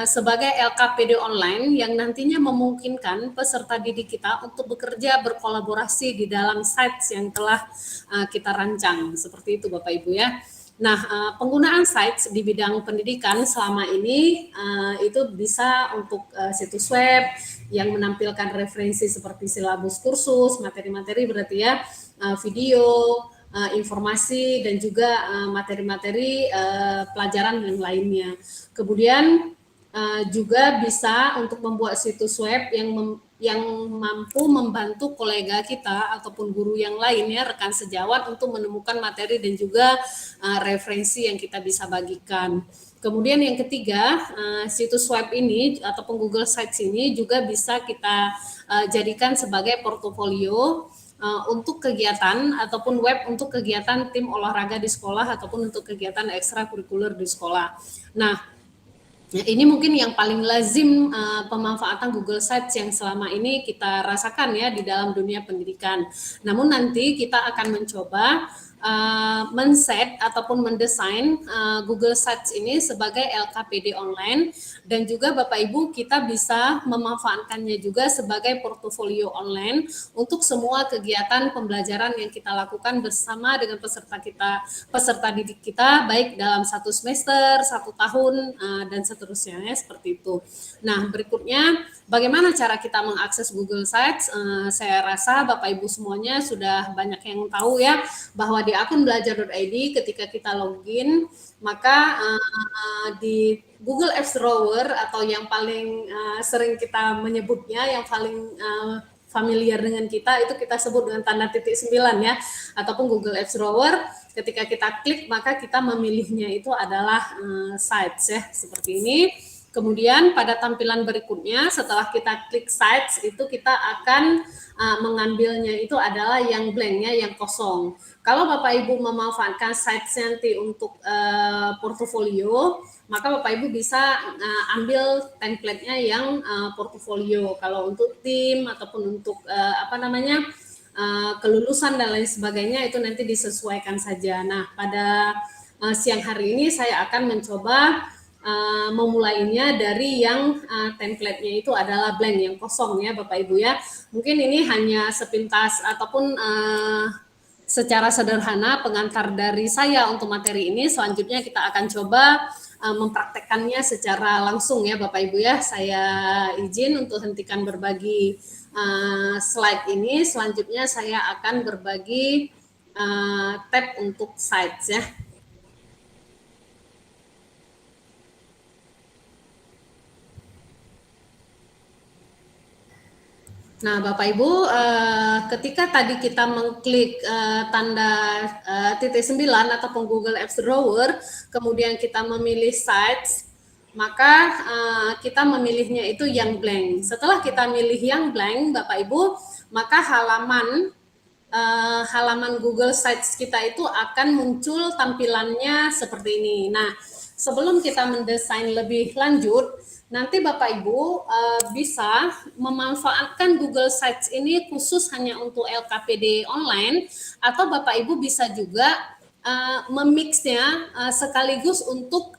sebagai LKPD online yang nantinya memungkinkan peserta didik kita untuk bekerja berkolaborasi di dalam sites yang telah kita rancang, seperti itu Bapak Ibu ya. Nah, penggunaan sites di bidang pendidikan selama ini itu bisa untuk situs web yang menampilkan referensi seperti silabus kursus, materi-materi berarti ya, video, informasi, dan juga materi-materi pelajaran yang lainnya. Kemudian juga bisa untuk membuat situs web yang mampu membantu kolega kita ataupun guru yang lainnya, rekan sejawat untuk menemukan materi dan juga referensi yang kita bisa bagikan. Kemudian yang ketiga, situs web ini ataupun Google Sites ini juga bisa kita jadikan sebagai portofolio untuk kegiatan ataupun web untuk kegiatan tim olahraga di sekolah ataupun untuk kegiatan ekstrakurikuler di sekolah. Nah, ini mungkin yang paling lazim pemanfaatan Google Sites yang selama ini kita rasakan ya di dalam dunia pendidikan. Namun nanti kita akan mencoba men-set ataupun mendesain Google Sites ini sebagai LKPD online, dan juga Bapak Ibu kita bisa memanfaatkannya juga sebagai portofolio online untuk semua kegiatan pembelajaran yang kita lakukan bersama dengan peserta didik kita, baik dalam 1 semester, 1 tahun, dan seterusnya ya, seperti itu. Nah, berikutnya bagaimana cara kita mengakses Google Sites? Saya rasa Bapak Ibu semuanya sudah banyak yang tahu ya, bahwa di akun belajar.id ketika kita login, maka di Google Apps Drawer atau yang paling sering kita menyebutnya, yang paling familiar dengan kita, itu kita sebut dengan tanda titik 9 ya, ataupun Google Apps Drawer. Ketika kita klik maka kita memilihnya itu adalah Sites ya, seperti ini. Kemudian pada tampilan berikutnya setelah kita klik Sites itu kita akan mengambilnya itu adalah yang blank ya, yang kosong. Kalau Bapak Ibu memanfaatkan Sites nanti untuk portofolio, maka Bapak Ibu bisa ambil template-nya yang portofolio. Kalau untuk tim ataupun untuk kelulusan dan lain sebagainya itu nanti disesuaikan saja. Nah, pada siang hari ini saya akan mencoba memulainya dari yang template-nya itu adalah blank, yang kosong ya Bapak Ibu ya. Mungkin ini hanya sepintas ataupun secara sederhana pengantar dari saya untuk materi ini. Selanjutnya kita akan coba mempraktekkannya secara langsung ya Bapak Ibu ya. Saya izin untuk hentikan berbagi slide ini. Selanjutnya saya akan berbagi tab untuk sites ya. Nah, Bapak Ibu, ketika tadi kita mengklik tanda titik 9 ataupun Google Apps Drawer, kemudian kita memilih Sites, maka kita memilihnya itu yang blank. Setelah kita milih yang blank, Bapak Ibu, maka halaman Google Sites kita itu akan muncul tampilannya seperti ini. Nah, sebelum kita mendesain lebih lanjut, nanti Bapak Ibu bisa memanfaatkan Google Sites ini khusus hanya untuk LKPD online, atau Bapak Ibu bisa juga memixnya sekaligus untuk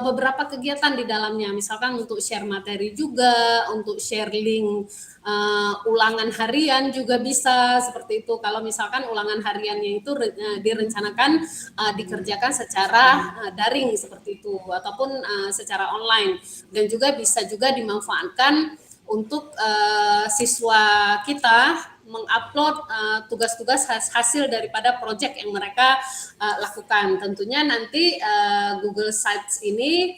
beberapa kegiatan di dalamnya, misalkan untuk share materi juga, untuk share link ulangan harian juga bisa, seperti itu. Kalau misalkan ulangan hariannya itu direncanakan dikerjakan secara daring seperti itu, ataupun secara online, dan juga bisa juga dimanfaatkan untuk siswa kita mengupload tugas-tugas hasil daripada proyek yang mereka lakukan. Tentunya nanti Google Sites ini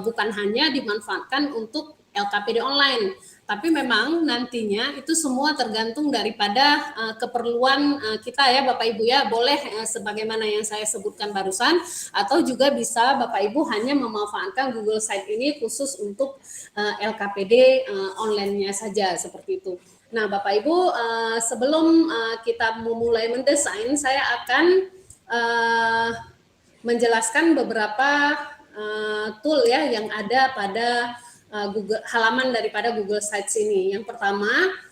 bukan hanya dimanfaatkan untuk LKPD online, Tapi memang nantinya itu semua tergantung daripada keperluan kita ya Bapak Ibu ya. Boleh sebagaimana yang saya sebutkan barusan, atau juga bisa Bapak Ibu hanya memanfaatkan Google Site ini khusus untuk LKPD online-nya saja seperti itu. Nah Bapak Ibu, sebelum kita memulai mendesain, saya akan menjelaskan beberapa tool ya yang ada pada Google, halaman daripada Google Sites ini. Yang pertama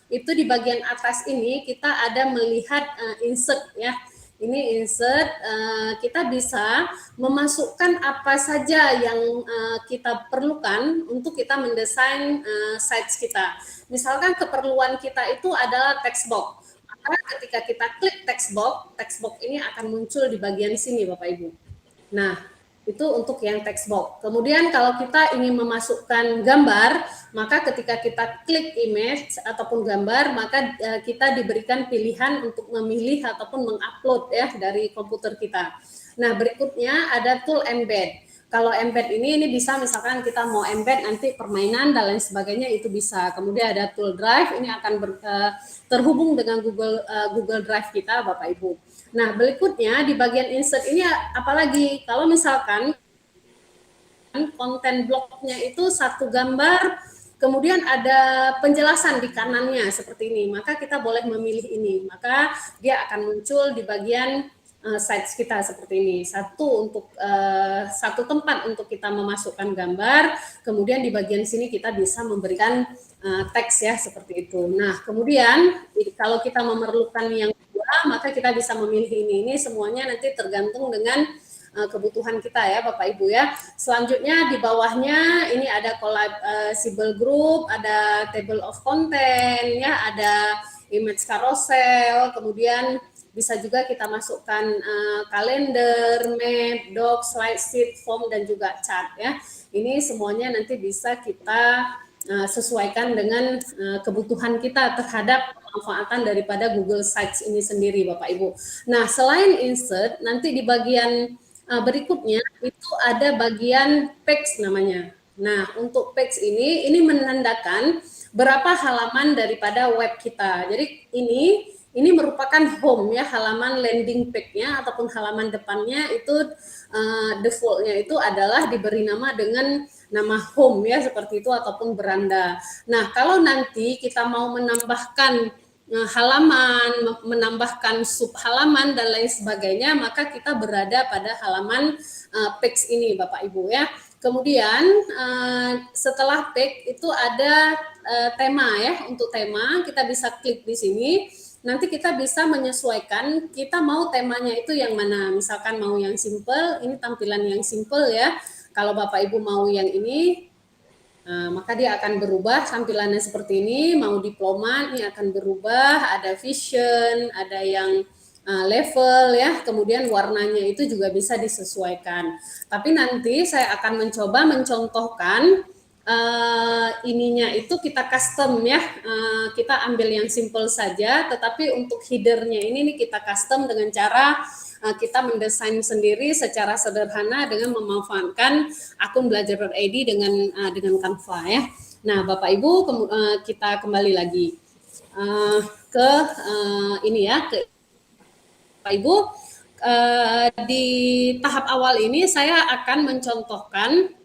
itu di bagian atas ini kita ada melihat insert ya. Ini insert, kita bisa memasukkan apa saja yang kita perlukan untuk kita mendesain sites kita. Misalkan keperluan kita itu adalah text box. Maka ketika kita klik text box ini akan muncul di bagian sini Bapak Ibu. Nah, itu untuk yang text box. Kemudian kalau kita ingin memasukkan gambar, maka ketika kita klik image ataupun gambar, maka kita diberikan pilihan untuk memilih ataupun mengupload ya dari komputer kita. Nah, berikutnya ada tool embed. Kalau embed ini bisa misalkan kita mau embed nanti permainan dan lain sebagainya, itu bisa. Kemudian ada tool drive, ini akan terhubung dengan Google Drive kita Bapak Ibu. Nah, berikutnya di bagian insert ini apalagi kalau misalkan konten blognya itu satu gambar, kemudian ada penjelasan di kanannya seperti ini, maka kita boleh memilih ini, maka dia akan muncul di bagian sites kita seperti ini. Satu tempat untuk kita memasukkan gambar, kemudian di bagian sini kita bisa memberikan teks ya seperti itu. Nah, kemudian kalau kita memerlukan yang kedua, maka kita bisa memilih ini. Ini semuanya nanti tergantung dengan kebutuhan kita ya Bapak Ibu ya. Selanjutnya di bawahnya ini ada collapsible group, ada table of content ya, ada image carousel, kemudian bisa juga kita masukkan kalender, map, doc, slide sheet, form, dan juga chart ya. Ini semuanya nanti bisa kita sesuaikan dengan kebutuhan kita terhadap pemanfaatan daripada Google Sites ini sendiri Bapak Ibu. Nah, selain insert, nanti di bagian berikutnya itu ada bagian page namanya. Nah, untuk page ini menandakan berapa halaman daripada web kita. Jadi ini merupakan home ya, halaman landing page-nya ataupun halaman depannya itu default-nya itu adalah diberi nama dengan nama home ya seperti itu ataupun beranda. Nah, kalau nanti kita mau menambahkan halaman, menambahkan sub halaman dan lain sebagainya, maka kita berada pada halaman page ini Bapak Ibu ya. Kemudian setelah page itu ada tema ya. Untuk tema kita bisa klik di sini. Nanti kita bisa menyesuaikan kita mau temanya itu yang mana. Misalkan mau yang simple, ini tampilan yang simple ya. Kalau Bapak Ibu mau yang ini, maka dia akan berubah tampilannya seperti ini. Mau diplomat, ini akan berubah. Ada vision, ada yang level ya. Kemudian warnanya itu juga bisa disesuaikan. Tapi nanti saya akan mencoba mencontohkan ininya itu kita custom ya, kita ambil yang simple saja, tetapi untuk headernya ini kita custom dengan cara kita mendesain sendiri secara sederhana dengan memanfaatkan akun belajar.id dengan Canva ya. Nah Bapak Ibu kita kembali lagi ke ini ya, ke Bapak Ibu di tahap awal ini saya akan mencontohkan.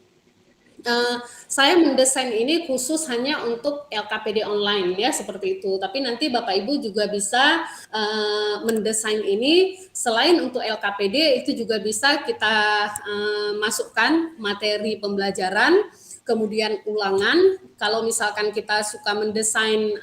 Saya mendesain ini khusus hanya untuk LKPD online ya seperti itu. Tapi nanti Bapak Ibu juga bisa mendesain ini selain untuk LKPD itu juga bisa kita masukkan materi pembelajaran, kemudian ulangan. Kalau misalkan kita suka mendesain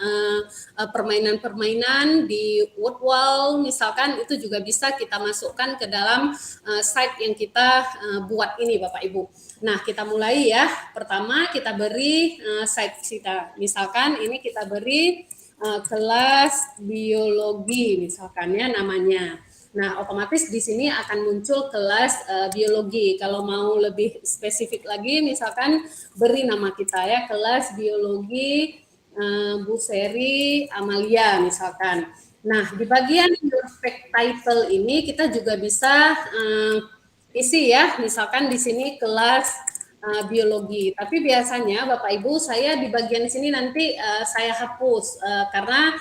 permainan-permainan di word wall misalkan, itu juga bisa kita masukkan ke dalam site yang kita buat ini Bapak Ibu. Nah, kita mulai ya. Pertama kita beri site kita. Misalkan ini kita beri kelas biologi misalkan ya namanya. Nah, otomatis di sini akan muncul kelas biologi. Kalau mau lebih spesifik lagi misalkan beri nama kita ya, kelas biologi Bu Seri Amalia misalkan. Nah, di bagian perfect title ini kita juga bisa isi ya, misalkan di sini kelas biologi. Tapi biasanya Bapak Ibu saya di bagian sini nanti saya hapus karena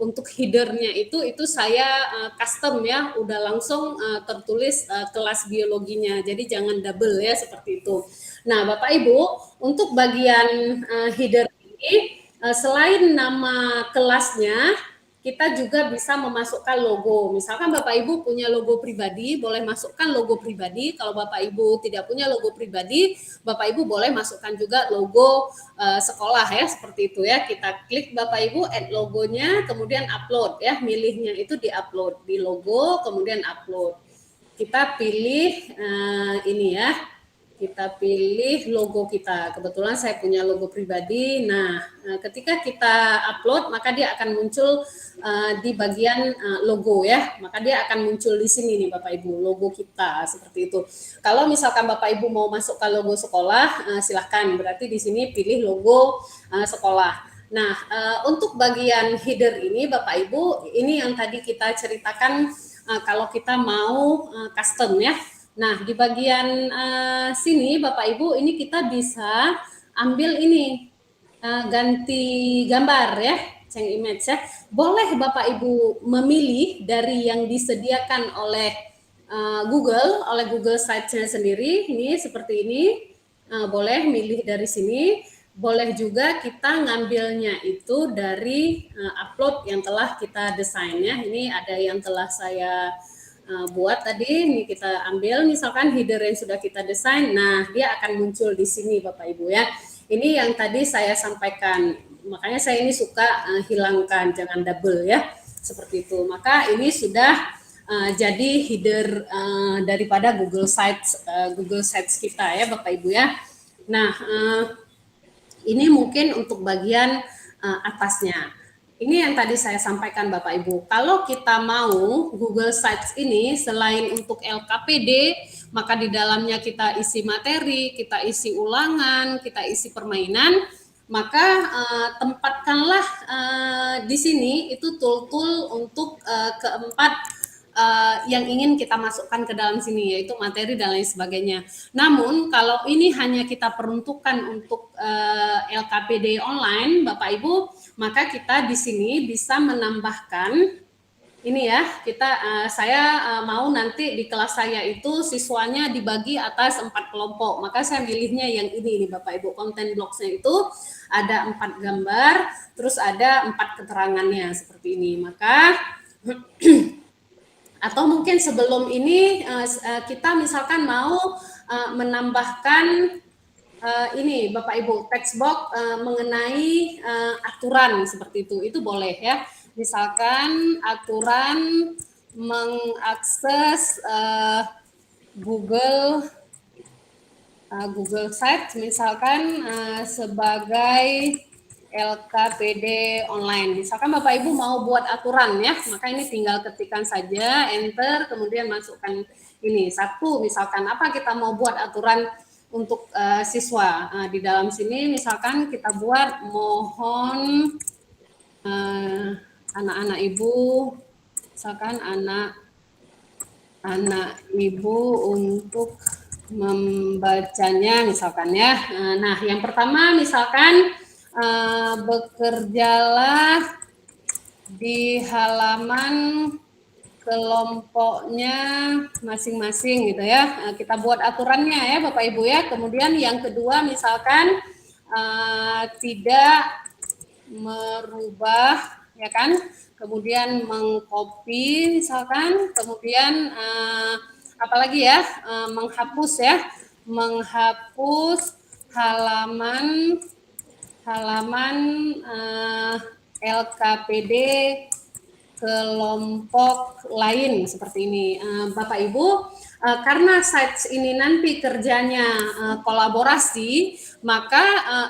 untuk headernya itu saya custom ya, udah langsung tertulis kelas biologinya. Jadi jangan double ya seperti itu. Nah, Bapak Ibu, untuk bagian header ini selain nama kelasnya, kita juga bisa memasukkan logo. Misalkan Bapak Ibu punya logo pribadi, boleh masukkan logo pribadi. Kalau Bapak Ibu tidak punya logo pribadi, Bapak Ibu boleh masukkan juga logo sekolah ya, seperti itu ya. Kita klik Bapak Ibu, add logonya, kemudian upload ya. Milihnya itu di-upload, di logo, kemudian upload. Kita pilih ini ya. Kita pilih logo kita. Kebetulan saya punya logo pribadi. Nah, ketika kita upload, maka dia akan muncul di bagian logo ya. Maka dia akan muncul di sini nih Bapak Ibu, logo kita seperti itu. Kalau misalkan Bapak Ibu mau masukkan logo sekolah, silahkan. Berarti di sini pilih logo sekolah. Nah, untuk bagian header ini Bapak Ibu, ini yang tadi kita ceritakan kalau kita mau custom ya. Nah, di bagian sini Bapak Ibu, ini kita bisa ambil ini, ganti gambar ya, change image ya. Boleh Bapak Ibu memilih dari yang disediakan oleh Google Sites-nya sendiri, ini seperti ini, boleh milih dari sini. Boleh juga kita ngambilnya itu dari upload yang telah kita desain ya. Ini ada yang telah saya buat tadi, ini kita ambil misalkan header yang sudah kita desain. Nah, dia akan muncul di sini Bapak Ibu ya. Ini yang tadi saya sampaikan. Makanya saya ini suka hilangkan, jangan double ya. Seperti itu. Maka ini sudah jadi header daripada Google Sites kita ya Bapak Ibu ya. Nah, ini mungkin untuk bagian atasnya. Ini yang tadi saya sampaikan Bapak Ibu. Kalau kita mau Google Sites ini selain untuk LKPD, maka di dalamnya kita isi materi, kita isi ulangan, kita isi permainan, maka tempatkanlah di sini itu tool-tool untuk keempat yang ingin kita masukkan ke dalam sini, yaitu materi dan lain sebagainya. Namun kalau ini hanya kita peruntukkan untuk LKPD online, Bapak Ibu, maka kita di sini bisa menambahkan ini ya. Saya mau nanti di kelas saya itu siswanya dibagi atas 4 kelompok. Maka saya milihnya yang ini nih Bapak Ibu. Content blocks-nya itu ada 4 gambar, terus ada 4 keterangannya seperti ini. Maka atau mungkin sebelum ini kita misalkan mau menambahkan ini Bapak Ibu, text box mengenai aturan seperti itu boleh ya. Misalkan aturan mengakses Google Sites misalkan sebagai LKPD online. Misalkan Bapak Ibu mau buat aturan ya, maka ini tinggal ketikkan saja, enter, kemudian masukkan ini. Satu, misalkan apa kita mau buat aturan untuk siswa. Di dalam sini misalkan kita buat mohon anak-anak ibu, misalkan anak ibu untuk membacanya misalkan ya. Nah, yang pertama misalkan bekerjalah di halaman kelompoknya masing-masing gitu ya. Kita buat aturannya ya Bapak Ibu ya. Kemudian yang kedua misalkan tidak merubah ya kan. Kemudian mengcopy misalkan, kemudian apalagi ya, menghapus ya. Menghapus halaman LKPD kelompok lain seperti ini. Bapak Ibu, karena sites ini nanti kerjanya kolaborasi, maka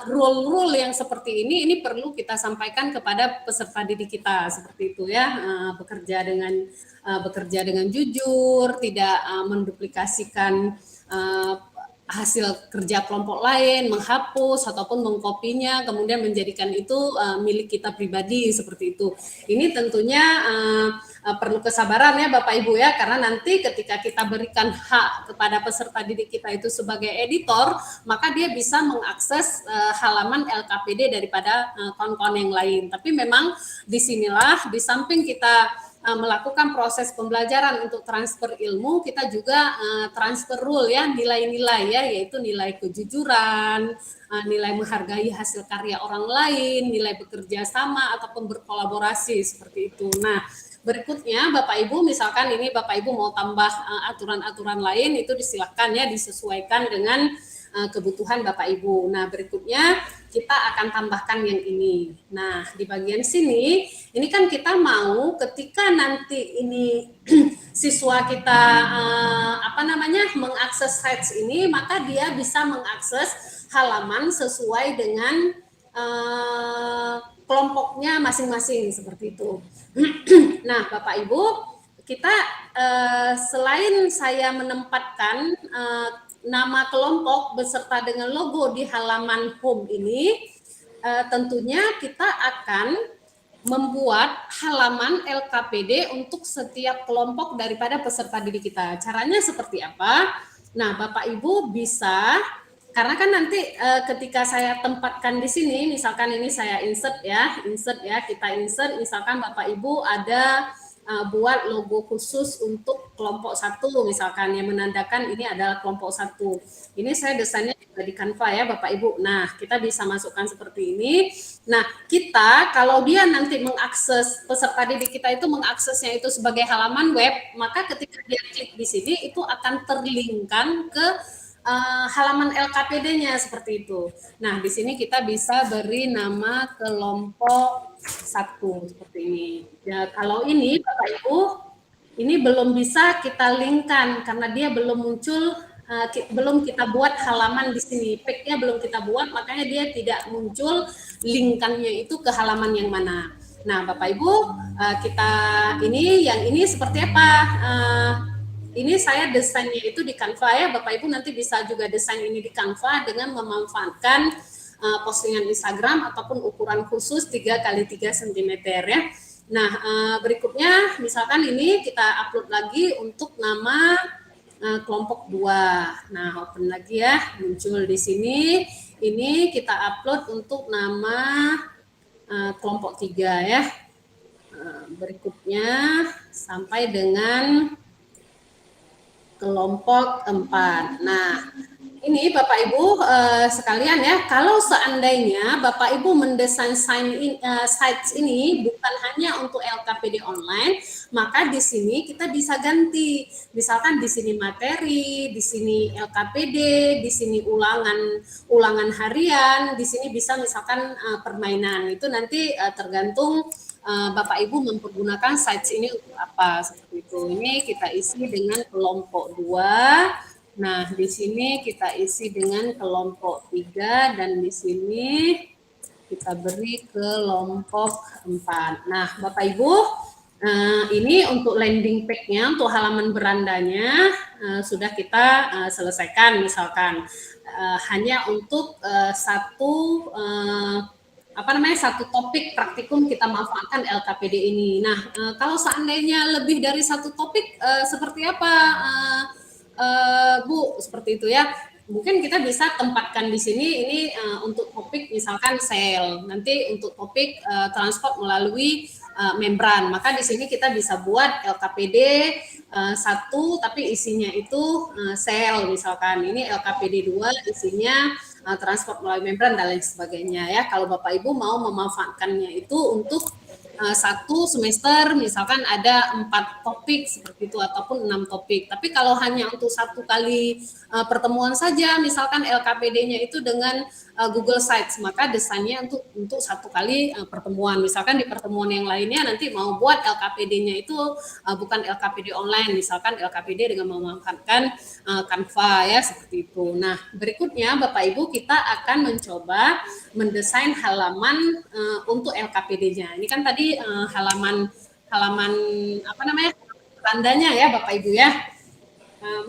rule-rule yang seperti ini perlu kita sampaikan kepada peserta didik kita seperti itu ya. Bekerja dengan jujur, tidak menduplikasikan hasil kerja kelompok lain, menghapus ataupun mengkopinya, kemudian menjadikan itu milik kita pribadi seperti itu. Ini tentunya perlu kesabaran ya Bapak Ibu ya, karena nanti ketika kita berikan hak kepada peserta didik kita itu sebagai editor, maka dia bisa mengakses halaman LKPD daripada kawan-kawan yang lain. Tapi memang disinilah di samping kita melakukan proses pembelajaran untuk transfer ilmu, kita juga transfer rule ya, nilai-nilai ya, yaitu nilai kejujuran, nilai menghargai hasil karya orang lain, nilai bekerja sama ataupun berkolaborasi seperti itu. Nah, berikutnya Bapak Ibu, misalkan ini Bapak Ibu mau tambah aturan-aturan lain, itu disilahkan ya, disesuaikan dengan kebutuhan Bapak Ibu. Nah, berikutnya kita akan tambahkan yang ini. Nah, di bagian sini, ini kan kita mau ketika nanti ini siswa kita mengakses sites ini, maka dia bisa mengakses halaman sesuai dengan kelompoknya masing-masing seperti itu. Nah, Bapak Ibu, kita selain saya menempatkan nama kelompok beserta dengan logo di halaman home ini, tentunya kita akan membuat halaman LKPD untuk setiap kelompok daripada peserta didik kita. Caranya seperti apa? Nah, Bapak Ibu bisa, karena kan nanti ketika saya tempatkan di sini, misalkan ini saya insert ya, kita insert, misalkan Bapak Ibu ada buat logo khusus untuk kelompok 1 misalkan yang menandakan ini adalah kelompok 1. Ini saya desainnya juga di Canva ya Bapak Ibu. Nah, kita bisa masukkan seperti ini. Nah, kita kalau dia nanti mengakses, peserta didik kita itu mengaksesnya itu sebagai halaman web, maka ketika dia klik di sini itu akan terlinkkan ke halaman LKPD-nya seperti itu. Nah, di sini kita bisa beri nama kelompok 1 seperti ini. Ya, kalau ini Bapak Ibu, ini belum bisa kita linkkan karena dia belum muncul, belum kita buat halaman di sini. Page-nya belum kita buat, makanya dia tidak muncul linkannya itu ke halaman yang mana. Nah, Bapak Ibu, kita yang ini seperti apa? Ini saya desainnya itu di Canva ya, Bapak Ibu nanti bisa juga desain ini di Canva dengan memanfaatkan postingan Instagram ataupun ukuran khusus 3x3 cm ya. Nah, berikutnya misalkan ini kita upload lagi untuk nama kelompok 2. Nah, open lagi ya, muncul di sini. Ini kita upload untuk nama kelompok 3 ya. Berikutnya sampai dengan kelompok 4. Nah, ini Bapak Ibu sekalian ya, kalau seandainya Bapak Ibu mendesain sites ini bukan hanya untuk LKPD online, maka di sini kita bisa ganti. Misalkan di sini materi, di sini LKPD, di sini ulangan harian, di sini bisa misalkan permainan. Itu nanti tergantung Bapak Ibu mempergunakan sites ini untuk apa seperti itu. Ini kita isi dengan kelompok 2. Nah, di sini kita isi dengan kelompok 3 dan di sini kita beri kelompok 4. Nah, Bapak Ibu, ini untuk landing page-nya, untuk halaman berandanya sudah kita selesaikan misalkan. Hanya untuk satu topik praktikum kita manfaatkan LKPD ini. Nah, kalau seandainya lebih dari satu topik seperti apa, Bu? Seperti itu ya. Mungkin kita bisa tempatkan di sini ini untuk topik misalkan sel. Nanti untuk topik transport melalui membran. Maka di sini kita bisa buat LKPD 1 tapi isinya itu sel misalkan. Ini LKPD 2 isinya transport melalui membran dan lain sebagainya ya. Kalau Bapak Ibu mau memanfaatkannya itu untuk satu semester misalkan ada 4 topik seperti itu ataupun 6 topik. Tapi kalau hanya untuk satu kali pertemuan saja, misalkan LKPD-nya itu dengan Google Sites, maka desainnya untuk satu kali pertemuan. Misalkan di pertemuan yang lainnya nanti mau buat LKPD-nya itu bukan LKPD online, misalkan LKPD dengan memanfaatkan Canva ya seperti itu. Nah, berikutnya Bapak Ibu kita akan mencoba mendesain halaman untuk LKPD-nya. Ini kan tadi halaman tandanya ya Bapak Ibu ya.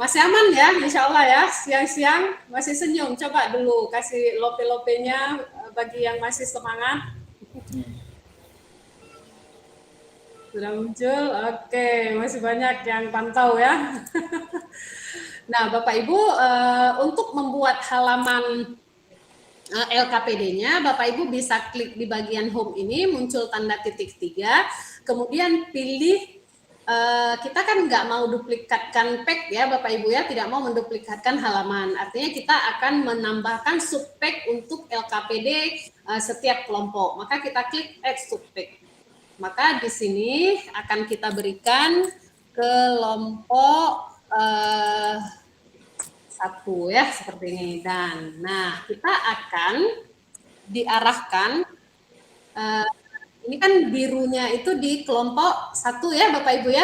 Masih aman ya, insya Allah ya, siang-siang masih senyum. Coba dulu kasih lope-lopenya bagi yang masih semangat. Sudah muncul, oke, masih banyak yang pantau ya. Nah, Bapak Ibu, untuk membuat halaman LKPD-nya, Bapak Ibu bisa klik di bagian home ini, muncul tanda titik 3, kemudian pilih, kita kan nggak mau duplikatkan pack ya Bapak Ibu ya, tidak mau menduplikatkan halaman, artinya kita akan menambahkan subpack untuk LKPD setiap kelompok, maka kita klik add subpack. Maka di sini akan kita berikan kelompok 1 ya, seperti ini. Dan nah, kita akan diarahkan, ini kan birunya itu di kelompok 1 ya Bapak Ibu ya.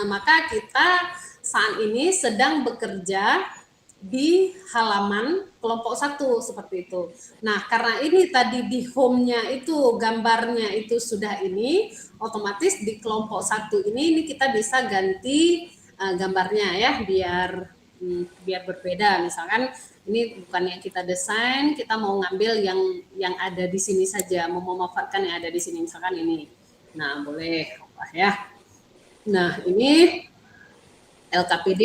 Maka kita saat ini sedang bekerja di halaman kelompok 1 seperti itu. Nah, karena ini tadi di home-nya itu gambarnya itu sudah ini, otomatis di kelompok 1 ini kita bisa ganti gambarnya ya, biar berbeda. Misalkan ini bukan yang kita desain, kita mau ngambil yang ada di sini saja, mau memanfaatkan yang ada di sini, misalkan ini. Nah, boleh ya. Nah, ini LKPD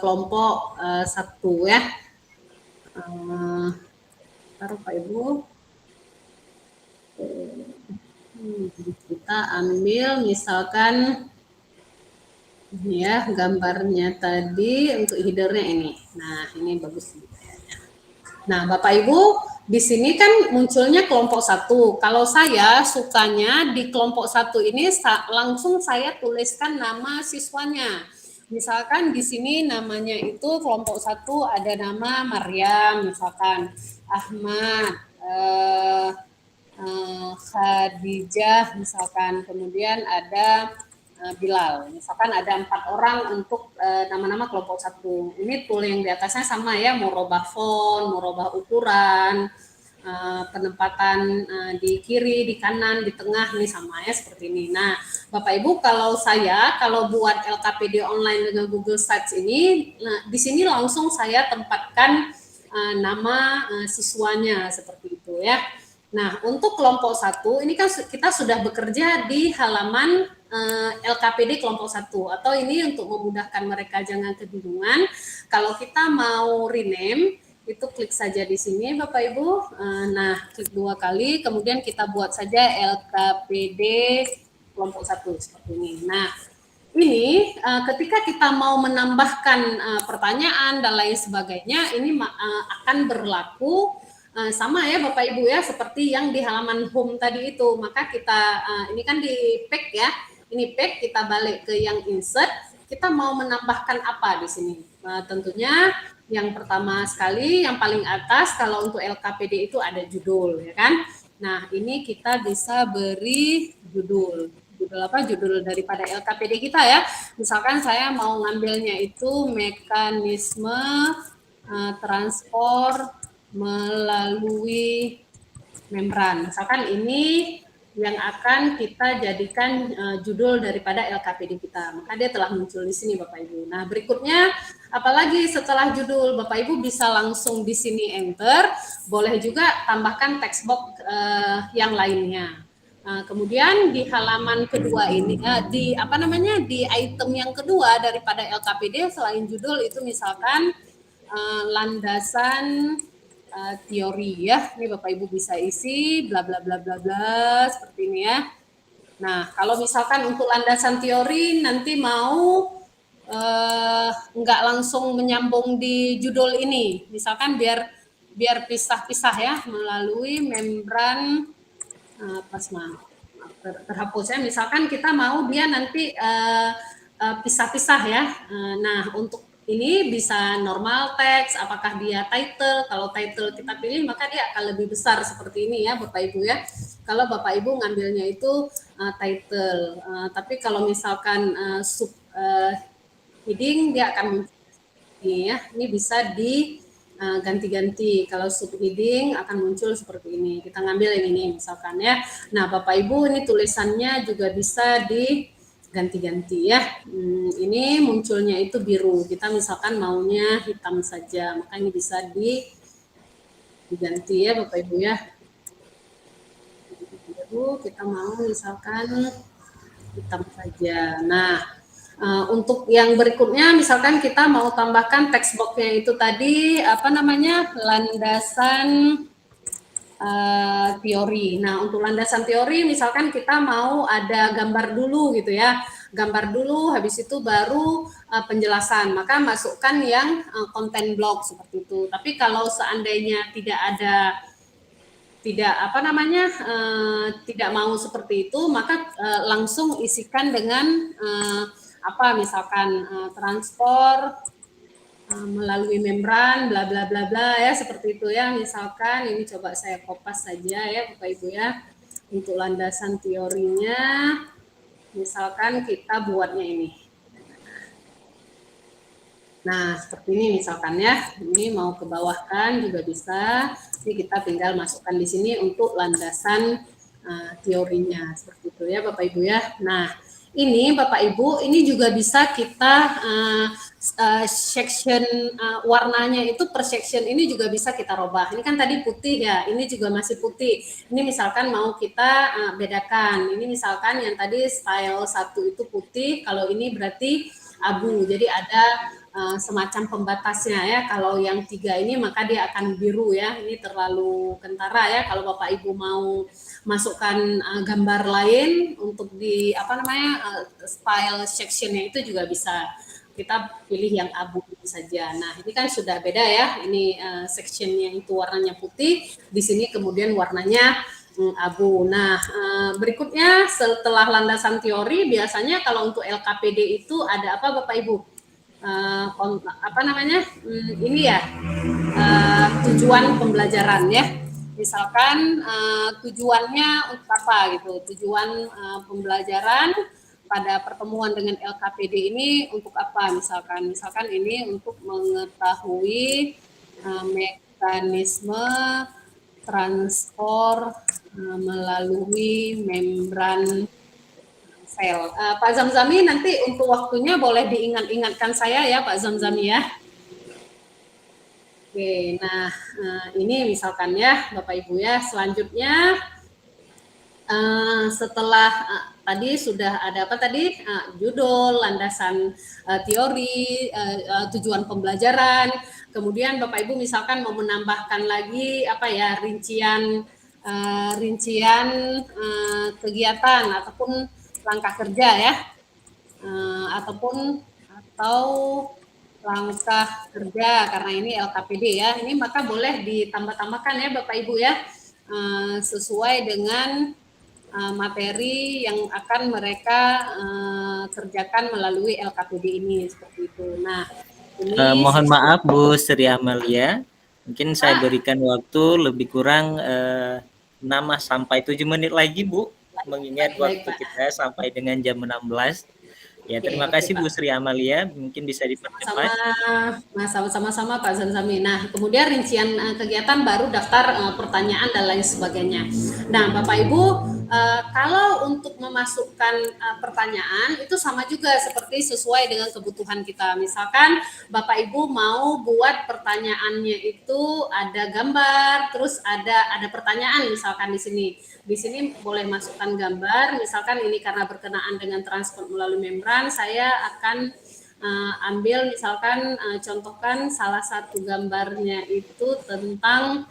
kelompok 1 ya. Taruh Pak Ibu. Kita ambil misalkan ini ya gambarnya tadi untuk headernya ini. Nah, ini bagus. Nah, Bapak Ibu, di sini kan munculnya kelompok 1. Kalau saya sukanya di kelompok 1 ini langsung saya tuliskan nama siswanya. Misalkan di sini namanya itu kelompok 1 ada nama Maryam, misalkan Ahmad, Khadijah, misalkan, kemudian ada Bilal. Misalkan ada 4 orang untuk nama-nama kelompok 1. Ini tool yang di atasnya sama ya, mau robah font, mau robah ukuran, penempatan di kiri, di kanan, di tengah, ini sama ya seperti ini. Nah, Bapak Ibu, kalau buat LKPD online dengan Google Sites ini, nah, di sini langsung saya tempatkan nama siswanya seperti itu ya. Nah, untuk kelompok 1 ini kan kita sudah bekerja di halaman LKPD kelompok 1, atau ini untuk memudahkan mereka jangan kebingungan. Kalau kita mau rename, itu klik saja di sini Bapak Ibu. Nah, klik 2 kali, kemudian kita buat saja LKPD kelompok 1 seperti ini. Nah, ini ketika kita mau menambahkan pertanyaan dan lain sebagainya, ini akan berlaku sama ya Bapak Ibu ya, seperti yang di halaman home tadi itu. Maka kita ini kan di pack ya, ini pack, kita balik ke yang insert, kita mau menambahkan apa di sini. Tentunya yang pertama sekali, yang paling atas kalau untuk LKPD itu ada judul ya kan. Nah, ini kita bisa beri judul apa, judul daripada LKPD kita ya. Misalkan saya mau ngambilnya itu mekanisme transport melalui membran. Misalkan ini yang akan kita jadikan judul daripada LKPD kita. Maka dia telah muncul di sini Bapak Ibu. Nah, berikutnya apalagi setelah judul, Bapak Ibu bisa langsung di sini enter, boleh juga tambahkan text box yang lainnya. Kemudian di halaman kedua ini di item yang kedua daripada LKPD selain judul itu misalkan landasan teori ya. Ini Bapak Ibu bisa isi bla bla bla bla bla seperti ini ya. Nah, kalau misalkan untuk landasan teori nanti mau nggak langsung menyambung di judul ini, misalkan biar pisah-pisah ya melalui membran terhapus ya. Misalkan kita mau dia nanti pisah-pisah ya. Nah, untuk ini bisa normal teks, apakah dia title, kalau title kita pilih maka dia akan lebih besar seperti ini ya Bapak Ibu ya. Kalau Bapak Ibu ngambilnya itu title, tapi kalau misalkan sub heading dia akan ini ya, ini bisa diganti-ganti. Kalau sub heading akan muncul seperti ini, kita ngambil yang ini misalkan ya. Nah Bapak Ibu ini tulisannya juga bisa ganti-ganti ya. Ini munculnya itu biru. Kita misalkan maunya hitam saja, maka ini bisa diganti ya Bapak Ibu ya. Biru kita mau misalkan hitam saja. Nah, untuk yang berikutnya, misalkan kita mau tambahkan text box-nya itu tadi, apa namanya, landasan teori. Nah, untuk landasan teori, misalkan kita mau ada gambar dulu gitu ya, gambar dulu, habis itu baru penjelasan. Maka masukkan yang konten blog seperti itu. Tapi kalau seandainya tidak mau seperti itu, maka langsung isikan dengan misalkan transport melalui membran bla bla bla bla ya, seperti itu ya. Misalkan ini coba saya kopas saja ya Bapak Ibu ya, untuk landasan teorinya misalkan kita buatnya ini. Nah, seperti ini misalkan ya, ini mau ke bawah kan juga bisa. Jadi kita tinggal masukkan di sini untuk landasan teorinya, seperti itu ya Bapak Ibu ya. Nah, ini Bapak Ibu, ini juga bisa kita section warnanya itu per section ini juga bisa kita robah. Ini kan tadi putih ya, ini juga masih putih. Ini misalkan mau kita bedakan. Ini misalkan yang tadi style 1 itu putih, kalau ini berarti abu. Jadi ada semacam pembatasnya ya. Kalau yang 3 ini maka dia akan biru ya. Ini terlalu kentara ya. Kalau Bapak Ibu mau masukkan gambar lain untuk di style sectionnya itu juga bisa. Kita pilih yang abu saja. Nah, ini kan sudah beda ya. Ini sectionnya itu warnanya putih. Di sini kemudian warnanya abu. Nah, berikutnya setelah landasan teori, biasanya kalau untuk LKPD itu ada apa Bapak Ibu? Ini ya, tujuan pembelajaran ya. Misalkan tujuannya untuk apa gitu? Tujuan pembelajaran pada pertemuan dengan LKPD ini untuk apa? Misalkan ini untuk mengetahui mekanisme transport melalui membran sel. Pak Zamzami, nanti untuk waktunya boleh diingat-ingatkan saya ya Pak Zamzami ya. Oke, nah ini misalkan ya Bapak Ibu ya, selanjutnya setelah tadi sudah ada apa tadi, judul, landasan teori, tujuan pembelajaran, kemudian Bapak Ibu misalkan mau menambahkan lagi rincian kegiatan ataupun langkah kerja ya, atau langkah kerja karena ini LKPD ya, ini maka boleh ditambah-tambahkan ya Bapak Ibu ya, sesuai dengan materi yang akan mereka kerjakan melalui LKPD ini, seperti itu. Nah, ini mohon maaf Bu Sri Amalia, mungkin saya berikan waktu lebih kurang 6 sampai 7 menit lagi Bu, mengingat waktu kita sampai dengan jam 16. Ya, terima kasih Bu Sri Amalia, mungkin bisa dipercepat. Sama-sama Pak Zamzami. Nah, kemudian rincian kegiatan baru daftar pertanyaan dan lain sebagainya. Nah, Bapak Ibu, kalau untuk memasukkan pertanyaan itu sama juga seperti sesuai dengan kebutuhan kita. Misalkan Bapak Ibu mau buat pertanyaannya itu ada gambar, terus ada pertanyaan misalkan di sini. Di sini boleh masukkan gambar, misalkan ini karena berkenaan dengan transport melalui membran, saya akan ambil misalkan contohkan salah satu gambarnya itu tentang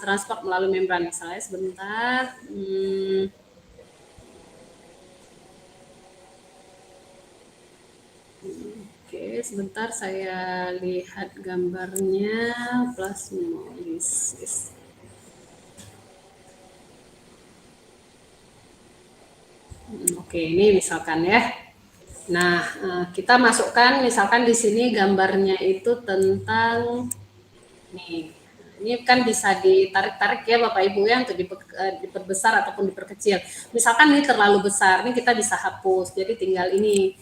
transport melalui membran. Misalnya sebentar. Oke, sebentar saya lihat gambarnya, plasmolisis. Oke, ini misalkan ya. Nah, kita masukkan misalkan di sini gambarnya itu tentang nih. Ini kan bisa ditarik-tarik ya Bapak Ibu ya untuk diperbesar ataupun diperkecil. Misalkan ini terlalu besar, ini kita bisa hapus. Jadi tinggal ini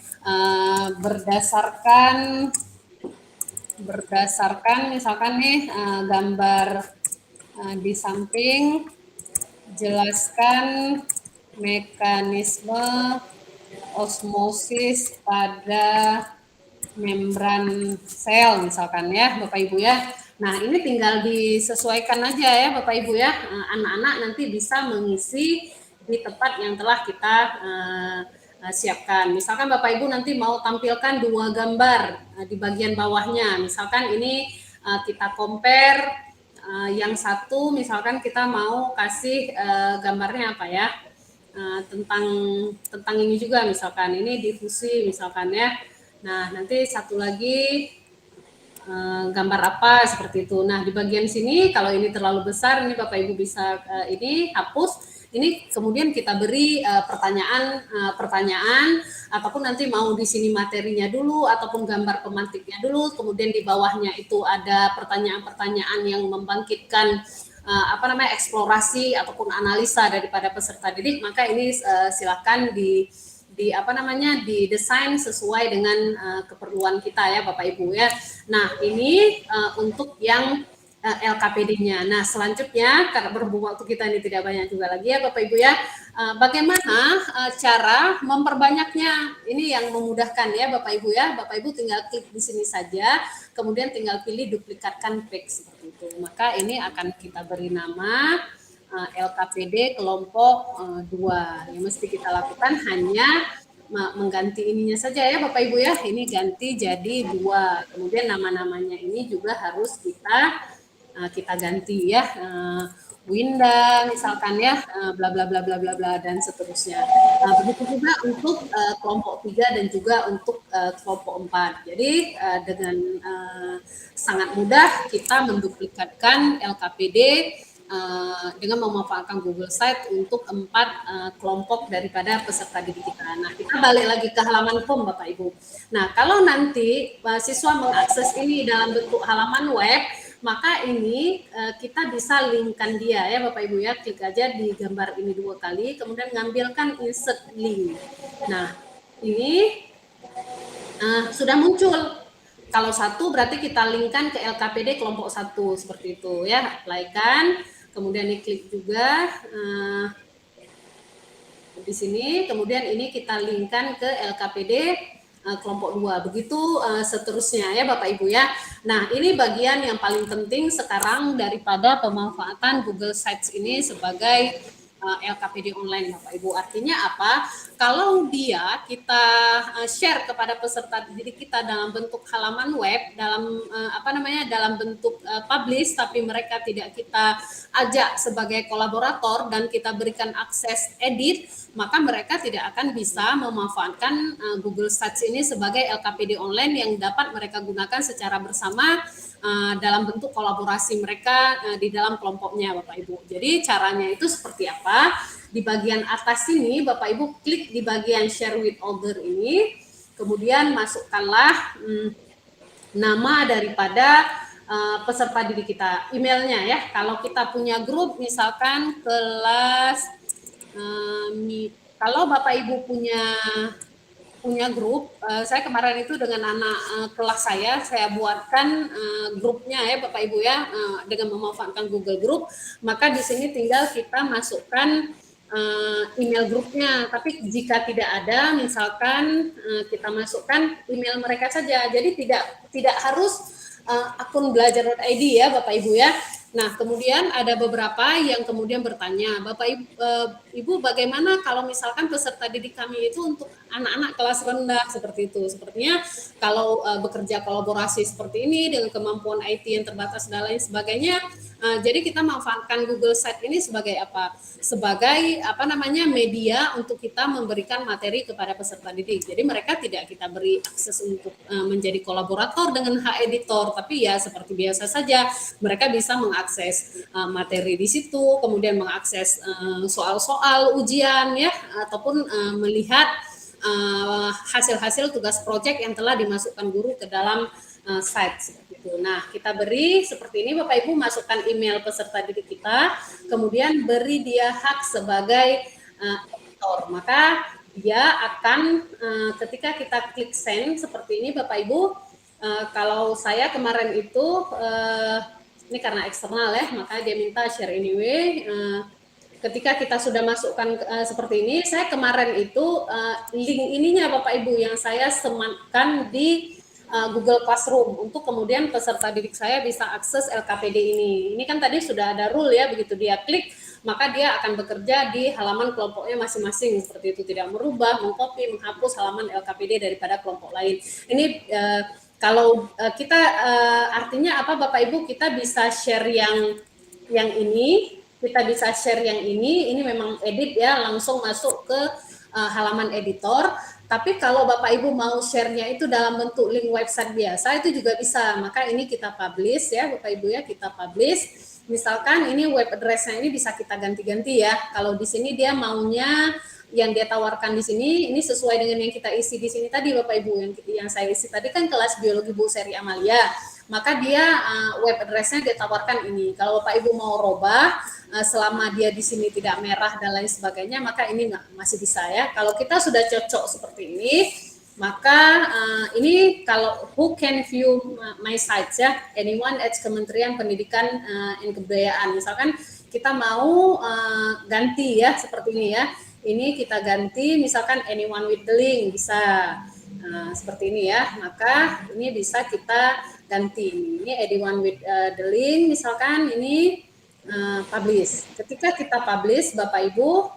berdasarkan misalkan nih gambar di samping, jelaskan mekanisme osmosis pada membran sel misalkan ya Bapak Ibu ya. Nah, ini tinggal disesuaikan aja ya Bapak Ibu ya. Anak-anak nanti bisa mengisi di tempat yang telah kita siapkan. Misalkan Bapak Ibu nanti mau tampilkan 2 gambar di bagian bawahnya. Misalkan ini kita compare, yang satu misalkan kita mau kasih gambarnya apa ya, tentang ini juga, misalkan ini difusi misalkan ya. Nah, nanti satu lagi gambar apa seperti itu. Nah, di bagian sini kalau ini terlalu besar, ini Bapak Ibu bisa ini hapus. Ini kemudian kita beri pertanyaan ataupun nanti mau di sini materinya dulu ataupun gambar pemantiknya dulu, kemudian di bawahnya itu ada pertanyaan-pertanyaan yang membangkitkan eksplorasi ataupun analisa daripada peserta didik, maka ini silakan didesain sesuai dengan keperluan kita ya Bapak Ibu ya. Nah, ini untuk yang LKPD-nya. Nah, selanjutnya karena berhubung waktu kita ini tidak banyak juga lagi ya Bapak Ibu ya, bagaimana cara memperbanyaknya? Ini yang memudahkan ya Bapak Ibu ya. Bapak Ibu tinggal klik di sini saja, kemudian tinggal pilih duplikatkan page seperti itu. Maka ini akan kita beri nama LKPD kelompok 2. Yang mesti kita lakukan hanya mengganti ininya saja ya Bapak Ibu ya. Ini ganti jadi 2. Kemudian nama-namanya ini juga harus kita ganti ya, Winda misalkan ya, bla bla bla bla bla bla dan seterusnya. Begitu juga untuk kelompok 3 dan juga untuk kelompok 4. Jadi dengan sangat mudah kita menduplikatkan LKPD dengan memanfaatkan Google Site untuk 4 kelompok daripada peserta didik kita. Nah, kita balik lagi ke halaman form Bapak Ibu. Nah, kalau nanti siswa mengakses ini dalam bentuk halaman web, maka ini kita bisa linkkan dia ya Bapak Ibu ya. Klik aja di gambar ini 2 kali, kemudian ngambilkan insert link. Nah, ini sudah muncul. Kalau 1 berarti kita linkkan ke LKPD kelompok 1 seperti itu ya. Apply-kan, kemudian diklik juga di sini, kemudian ini kita linkkan ke LKPD kelompok 2, begitu seterusnya ya Bapak Ibu ya. Nah, ini bagian yang paling penting sekarang daripada pemanfaatan Google Sites ini sebagai LKPD online Bapak Ibu. Artinya apa? Kalau kita share kepada peserta didik kita dalam bentuk halaman web, dalam bentuk publish, tapi mereka tidak kita ajak sebagai kolaborator dan kita berikan akses edit, maka mereka tidak akan bisa memanfaatkan Google Sites ini sebagai LKPD online yang dapat mereka gunakan secara bersama dalam bentuk kolaborasi mereka di dalam kelompoknya Bapak Ibu. Jadi caranya itu seperti apa? Di bagian atas sini Bapak Ibu klik di bagian share with other ini, kemudian masukkanlah nama daripada peserta didik kita, emailnya ya. Kalau kita punya grup misalkan kelas, kalau Bapak Ibu punya grup, saya kemarin itu dengan anak kelas saya buatkan grupnya ya Bapak Ibu ya, dengan memanfaatkan Google Group, maka di sini tinggal kita masukkan email grupnya. Tapi jika tidak ada, misalkan kita masukkan email mereka saja, jadi tidak harus akun belajar.id ya Bapak Ibu ya. Nah, kemudian ada beberapa yang kemudian bertanya, Bapak Ibu bagaimana kalau misalkan peserta didik kami itu untuk anak-anak kelas rendah seperti itu. Sepertinya kalau bekerja kolaborasi seperti ini dengan kemampuan IT yang terbatas dan lain sebagainya, jadi kita manfaatkan Google Site ini sebagai apa? Sebagai media untuk kita memberikan materi kepada peserta didik. Jadi mereka tidak kita beri akses untuk menjadi kolaborator dengan H-editor, tapi ya seperti biasa saja mereka bisa mengakses materi di situ, kemudian mengakses soal-soal ujian ya, ataupun melihat hasil-hasil tugas proyek yang telah dimasukkan guru ke dalam site seperti itu. Nah, kita beri seperti ini Bapak Ibu, masukkan email peserta didik kita, kemudian beri dia hak sebagai editor. Maka dia akan ketika kita klik send seperti ini Bapak Ibu, kalau saya kemarin itu ini karena eksternal ya, maka dia minta share anyway. Ketika kita sudah masukkan seperti ini, saya kemarin itu link ininya Bapak Ibu yang saya sematkan di Google Classroom untuk kemudian peserta didik saya bisa akses LKPD ini. Ini kan tadi sudah ada rule ya, begitu dia klik maka dia akan bekerja di halaman kelompoknya masing-masing, seperti itu, tidak merubah, mengcopy, menghapus halaman LKPD daripada kelompok lain. Ini kalau kita artinya apa Bapak Ibu, kita bisa share yang ini, kita bisa share yang ini memang edit ya, langsung masuk ke halaman editor. Tapi kalau Bapak Ibu mau share-nya itu dalam bentuk link website biasa, itu juga bisa. Maka ini kita publish ya Bapak Ibu ya, kita publish. Misalkan ini web address-nya ini bisa kita ganti-ganti ya. Kalau di sini dia maunya yang dia tawarkan di sini, ini sesuai dengan yang kita isi di sini tadi Bapak Ibu. Yang saya isi tadi kan kelas biologi Bu Seri Amalia. Maka dia web address-nya dia tawarkan ini. Kalau Bapak Ibu mau robah, selama dia di sini tidak merah dan lain sebagainya, maka ini masih bisa ya. Kalau kita sudah cocok seperti ini, maka ini kalau who can view my sites ya, anyone at Kementerian Pendidikan dan Kebudayaan. Misalkan kita mau ganti ya seperti ini ya. Ini kita ganti misalkan anyone with the link bisa seperti ini ya. Maka ini bisa kita ganti. Ini anyone with the link misalkan ini publish. Ketika kita publish Bapak Ibu,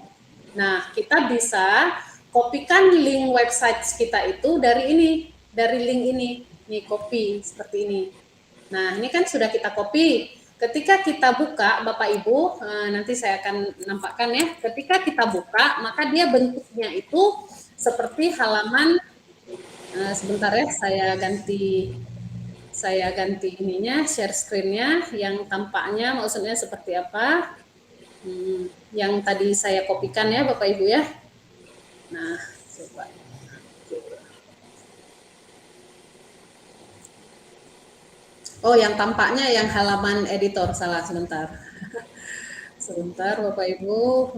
nah kita bisa kopikan link website kita itu dari ini, dari link ini. Nih copy seperti ini. Nah, ini kan sudah kita copy. Ketika kita buka Bapak Ibu, nanti saya akan nampakkan ya. Ketika kita buka, maka dia bentuknya itu seperti halaman sebentar ya, saya ganti ininya, share screen-nya yang tampaknya maksudnya seperti apa. Yang tadi saya kopikan ya Bapak Ibu ya. Nah, coba. Oh, yang tampaknya yang halaman editor, salah sebentar. Sebentar Bapak Ibu,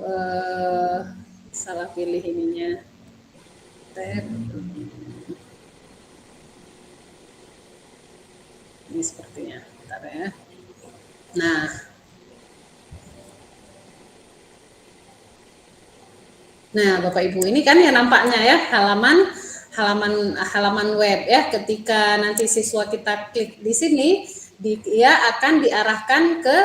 salah pilih ininya. Tab. Ini sepertinya, bentar ya. Nah Bapak Ibu, ini kan yang nampaknya ya halaman web ya. Ketika nanti siswa kita klik di sini, dia akan diarahkan ke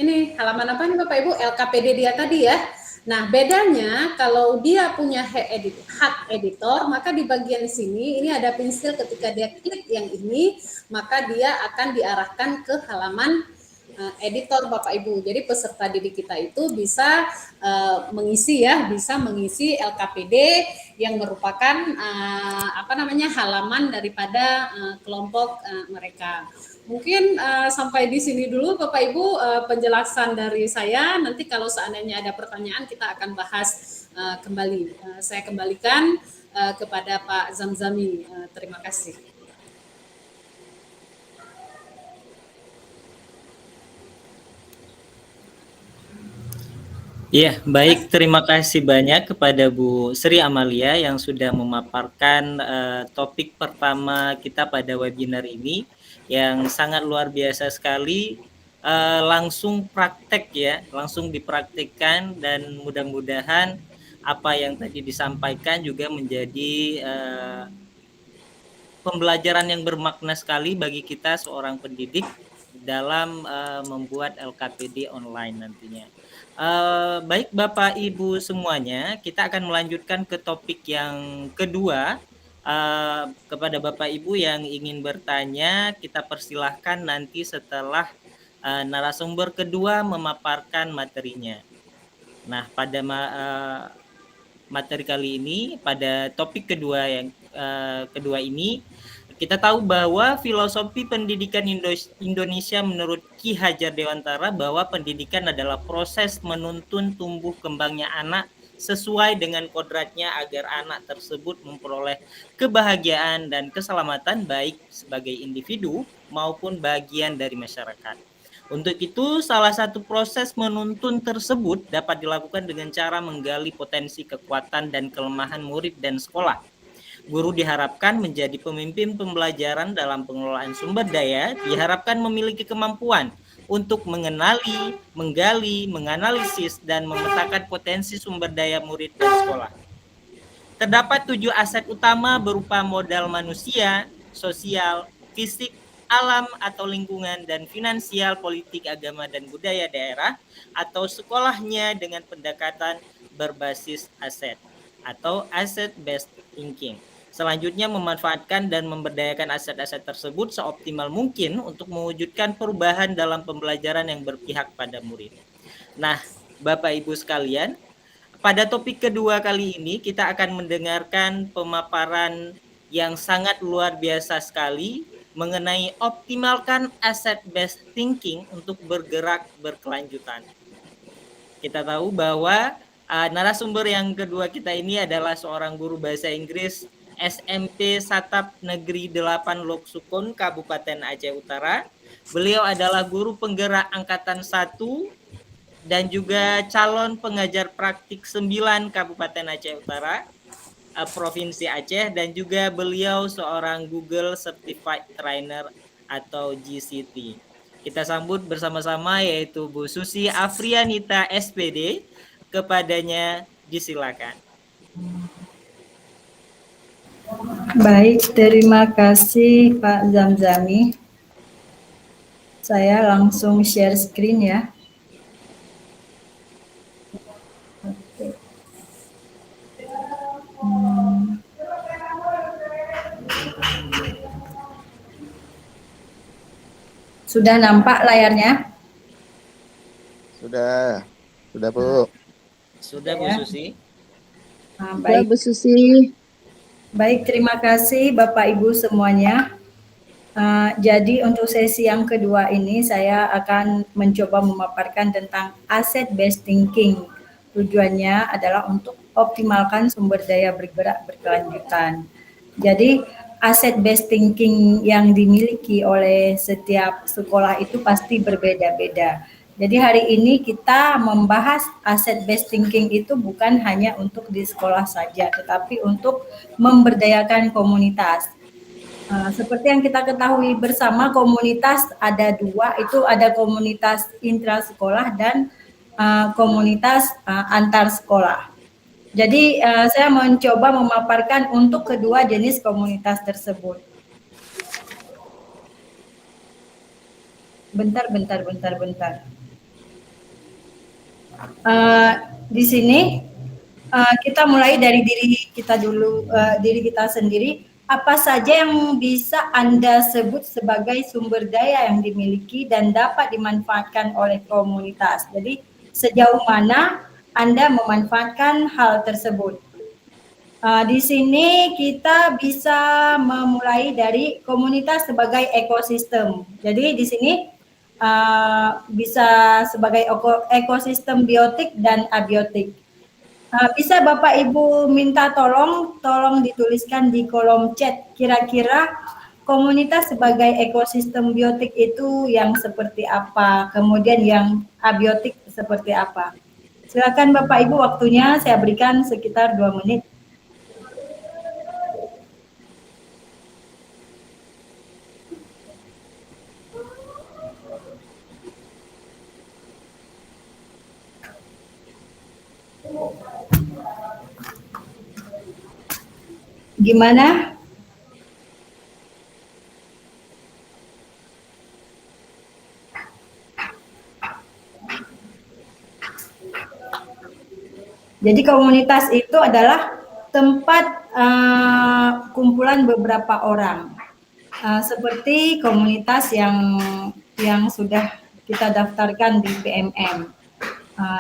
ini halaman apa nih Bapak Ibu, LKPD dia tadi ya. Nah bedanya kalau dia punya hak editor, maka di bagian sini ini ada pensil, ketika dia klik yang ini, maka dia akan diarahkan ke halaman editor Bapak Ibu. Jadi peserta didik kita itu bisa mengisi ya, bisa mengisi LKPD yang merupakan halaman daripada kelompok mereka. Mungkin sampai di sini dulu Bapak Ibu penjelasan dari saya. Nanti kalau seandainya ada pertanyaan kita akan bahas kembali. Saya kembalikan kepada Pak Zamzami. Terima kasih. Iya, baik. Terima kasih banyak kepada Bu Sri Amalia yang sudah memaparkan topik pertama kita pada webinar ini yang sangat luar biasa sekali. Langsung praktek ya, langsung dipraktikkan, dan mudah-mudahan apa yang tadi disampaikan juga menjadi pembelajaran yang bermakna sekali bagi kita seorang pendidik dalam membuat LKPD online nantinya. Baik Bapak Ibu semuanya, kita akan melanjutkan ke topik yang kedua. Kepada Bapak Ibu yang ingin bertanya, kita persilahkan nanti setelah narasumber kedua memaparkan materinya. Nah, pada materi kali ini, pada topik kedua yang kedua ini, kita tahu bahwa filosofi pendidikan Indonesia menurut Ki Hajar Dewantara bahwa pendidikan adalah proses menuntun tumbuh kembangnya anak sesuai dengan kodratnya agar anak tersebut memperoleh kebahagiaan dan keselamatan baik sebagai individu maupun bagian dari masyarakat. Untuk itu, salah satu proses menuntun tersebut dapat dilakukan dengan cara menggali potensi kekuatan dan kelemahan murid dan sekolah. Guru diharapkan menjadi pemimpin pembelajaran dalam pengelolaan sumber daya, diharapkan memiliki kemampuan untuk mengenali, menggali, menganalisis, dan memetakan potensi sumber daya murid dan sekolah. Terdapat 7 aset utama berupa modal manusia, sosial, fisik, alam atau lingkungan, dan finansial, politik, agama, dan budaya daerah, atau sekolahnya dengan pendekatan berbasis aset atau asset-based thinking. Selanjutnya, memanfaatkan dan memberdayakan aset-aset tersebut seoptimal mungkin untuk mewujudkan perubahan dalam pembelajaran yang berpihak pada murid. Nah, Bapak Ibu sekalian, pada topik kedua kali ini kita akan mendengarkan pemaparan yang sangat luar biasa sekali mengenai optimalkan asset-based thinking untuk bergerak berkelanjutan. Kita tahu bahwa narasumber yang kedua kita ini adalah seorang guru bahasa Inggris SMP Satap Negeri 8 Loksukun, Kabupaten Aceh Utara. Beliau adalah guru penggerak Angkatan 1 dan juga calon pengajar praktik 9 Kabupaten Aceh Utara, Provinsi Aceh, dan juga beliau seorang Google Certified Trainer atau GCT. Kita sambut bersama-sama yaitu Bu Susi Afrianita SPD. Kepadanya disilakan. Baik, terima kasih Pak Zamzami. Saya langsung share screen ya. Oke. Sudah nampak layarnya? Sudah Bu. Sudah Bu Susi. Baik. Bu Susi. Baik, terima kasih Bapak Ibu semuanya. Jadi untuk sesi yang kedua ini saya akan mencoba memaparkan tentang asset based thinking. Tujuannya adalah untuk optimalkan sumber daya bergerak berkelanjutan. Jadi asset based thinking yang dimiliki oleh setiap sekolah itu pasti berbeda-beda. Jadi hari ini kita membahas asset based thinking itu bukan hanya untuk di sekolah saja, tetapi untuk memberdayakan komunitas. Seperti yang kita ketahui bersama, komunitas ada dua, itu ada komunitas intrasekolah dan komunitas antar sekolah. Jadi saya mencoba memaparkan untuk kedua jenis komunitas tersebut. Bentar. Di sini kita mulai dari diri kita dulu, diri kita sendiri. Apa saja yang bisa Anda sebut sebagai sumber daya yang dimiliki dan dapat dimanfaatkan oleh komunitas? Jadi sejauh mana Anda memanfaatkan hal tersebut? Di sini kita bisa memulai dari komunitas sebagai ekosistem. Jadi di sini bisa sebagai ekosistem biotik dan abiotik. Bisa Bapak Ibu minta tolong dituliskan di kolom chat kira-kira komunitas sebagai ekosistem biotik itu yang seperti apa, kemudian yang abiotik seperti apa. Silakan Bapak Ibu, waktunya saya berikan sekitar 2 menit. Gimana? Jadi komunitas itu adalah tempat kumpulan beberapa orang, seperti komunitas yang sudah kita daftarkan di PMM.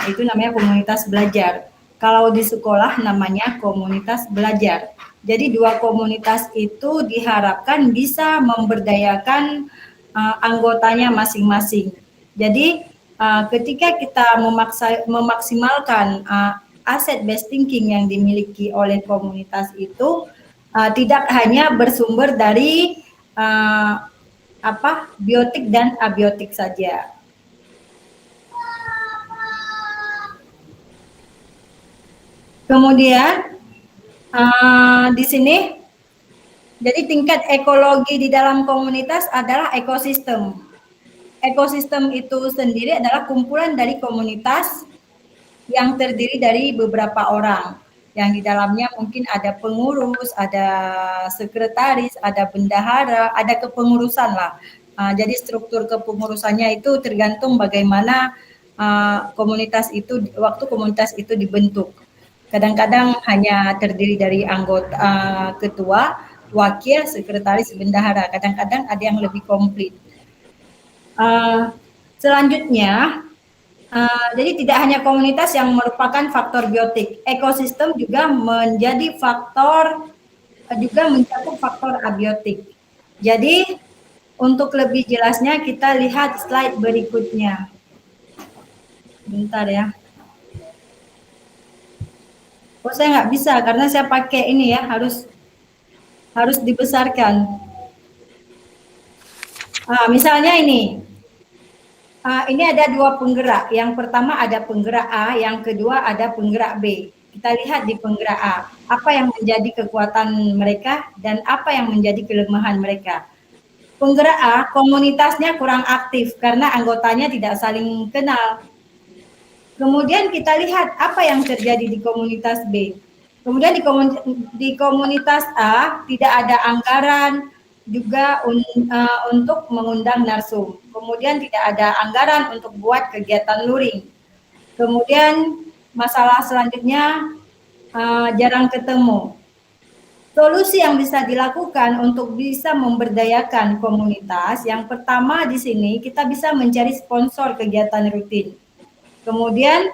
Itu namanya komunitas belajar. Kalau di sekolah namanya komunitas belajar. Jadi dua komunitas itu diharapkan bisa memberdayakan anggotanya masing-masing. Jadi ketika kita memaksimalkan asset based thinking yang dimiliki oleh komunitas itu tidak hanya bersumber dari biotik dan abiotik saja. Kemudian di sini, jadi tingkat ekologi di dalam komunitas adalah ekosistem. Ekosistem itu sendiri adalah kumpulan dari komunitas yang terdiri dari beberapa orang. yang di dalamnya mungkin ada pengurus, ada sekretaris, ada bendahara, ada kepengurusan lah. Jadi struktur kepengurusannya itu tergantung bagaimana komunitas itu, waktu komunitas itu dibentuk. Kadang-kadang hanya terdiri dari anggota, ketua, wakil, sekretaris, bendahara. Kadang-kadang ada yang lebih komplit. Selanjutnya, jadi tidak hanya komunitas yang merupakan faktor biotik, ekosistem juga menjadi faktor, juga mencakup faktor abiotik. Jadi untuk lebih jelasnya kita lihat slide berikutnya. Bentar ya. Oh, saya nggak bisa karena saya pakai ini ya, harus dibesarkan. Misalnya ini ada dua penggerak. Yang pertama ada penggerak A, yang kedua ada penggerak B. Kita lihat di penggerak A, apa yang menjadi kekuatan mereka dan apa yang menjadi kelemahan mereka. Penggerak A, komunitasnya kurang aktif karena anggotanya tidak saling kenal. Kemudian kita lihat apa yang terjadi di komunitas B. Kemudian di komunitas A tidak ada anggaran juga untuk mengundang narsum. Kemudian tidak ada anggaran untuk buat kegiatan luring. Kemudian masalah selanjutnya jarang ketemu. Solusi yang bisa dilakukan untuk bisa memberdayakan komunitas, yang pertama di sini kita bisa mencari sponsor kegiatan rutin. Kemudian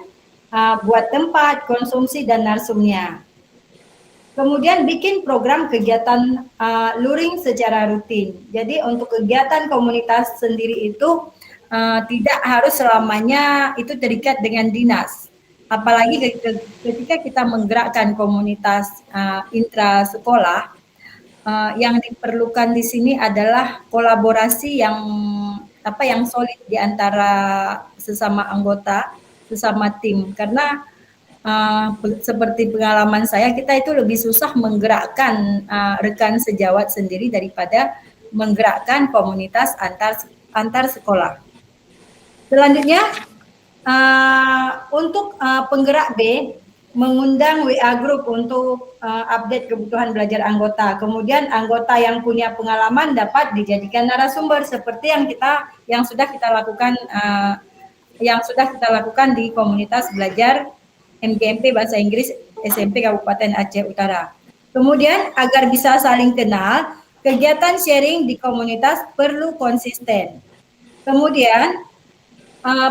buat tempat, konsumsi, dan narsumnya. Kemudian bikin program kegiatan luring secara rutin. Jadi untuk kegiatan komunitas sendiri itu tidak harus selamanya itu terikat dengan dinas. Apalagi ketika kita menggerakkan komunitas intra sekolah, yang diperlukan di sini adalah kolaborasi yang solid di antara sesama anggota, sesama tim. Karena seperti pengalaman saya, kita itu lebih susah menggerakkan rekan sejawat sendiri daripada menggerakkan komunitas antar sekolah. Selanjutnya, untuk penggerak B, mengundang WA group untuk update kebutuhan belajar anggota. Kemudian anggota yang punya pengalaman dapat dijadikan narasumber seperti yang sudah kita lakukan di komunitas belajar MGMP Bahasa Inggris SMP Kabupaten Aceh Utara. Kemudian agar bisa saling kenal, kegiatan sharing di komunitas perlu konsisten. Kemudian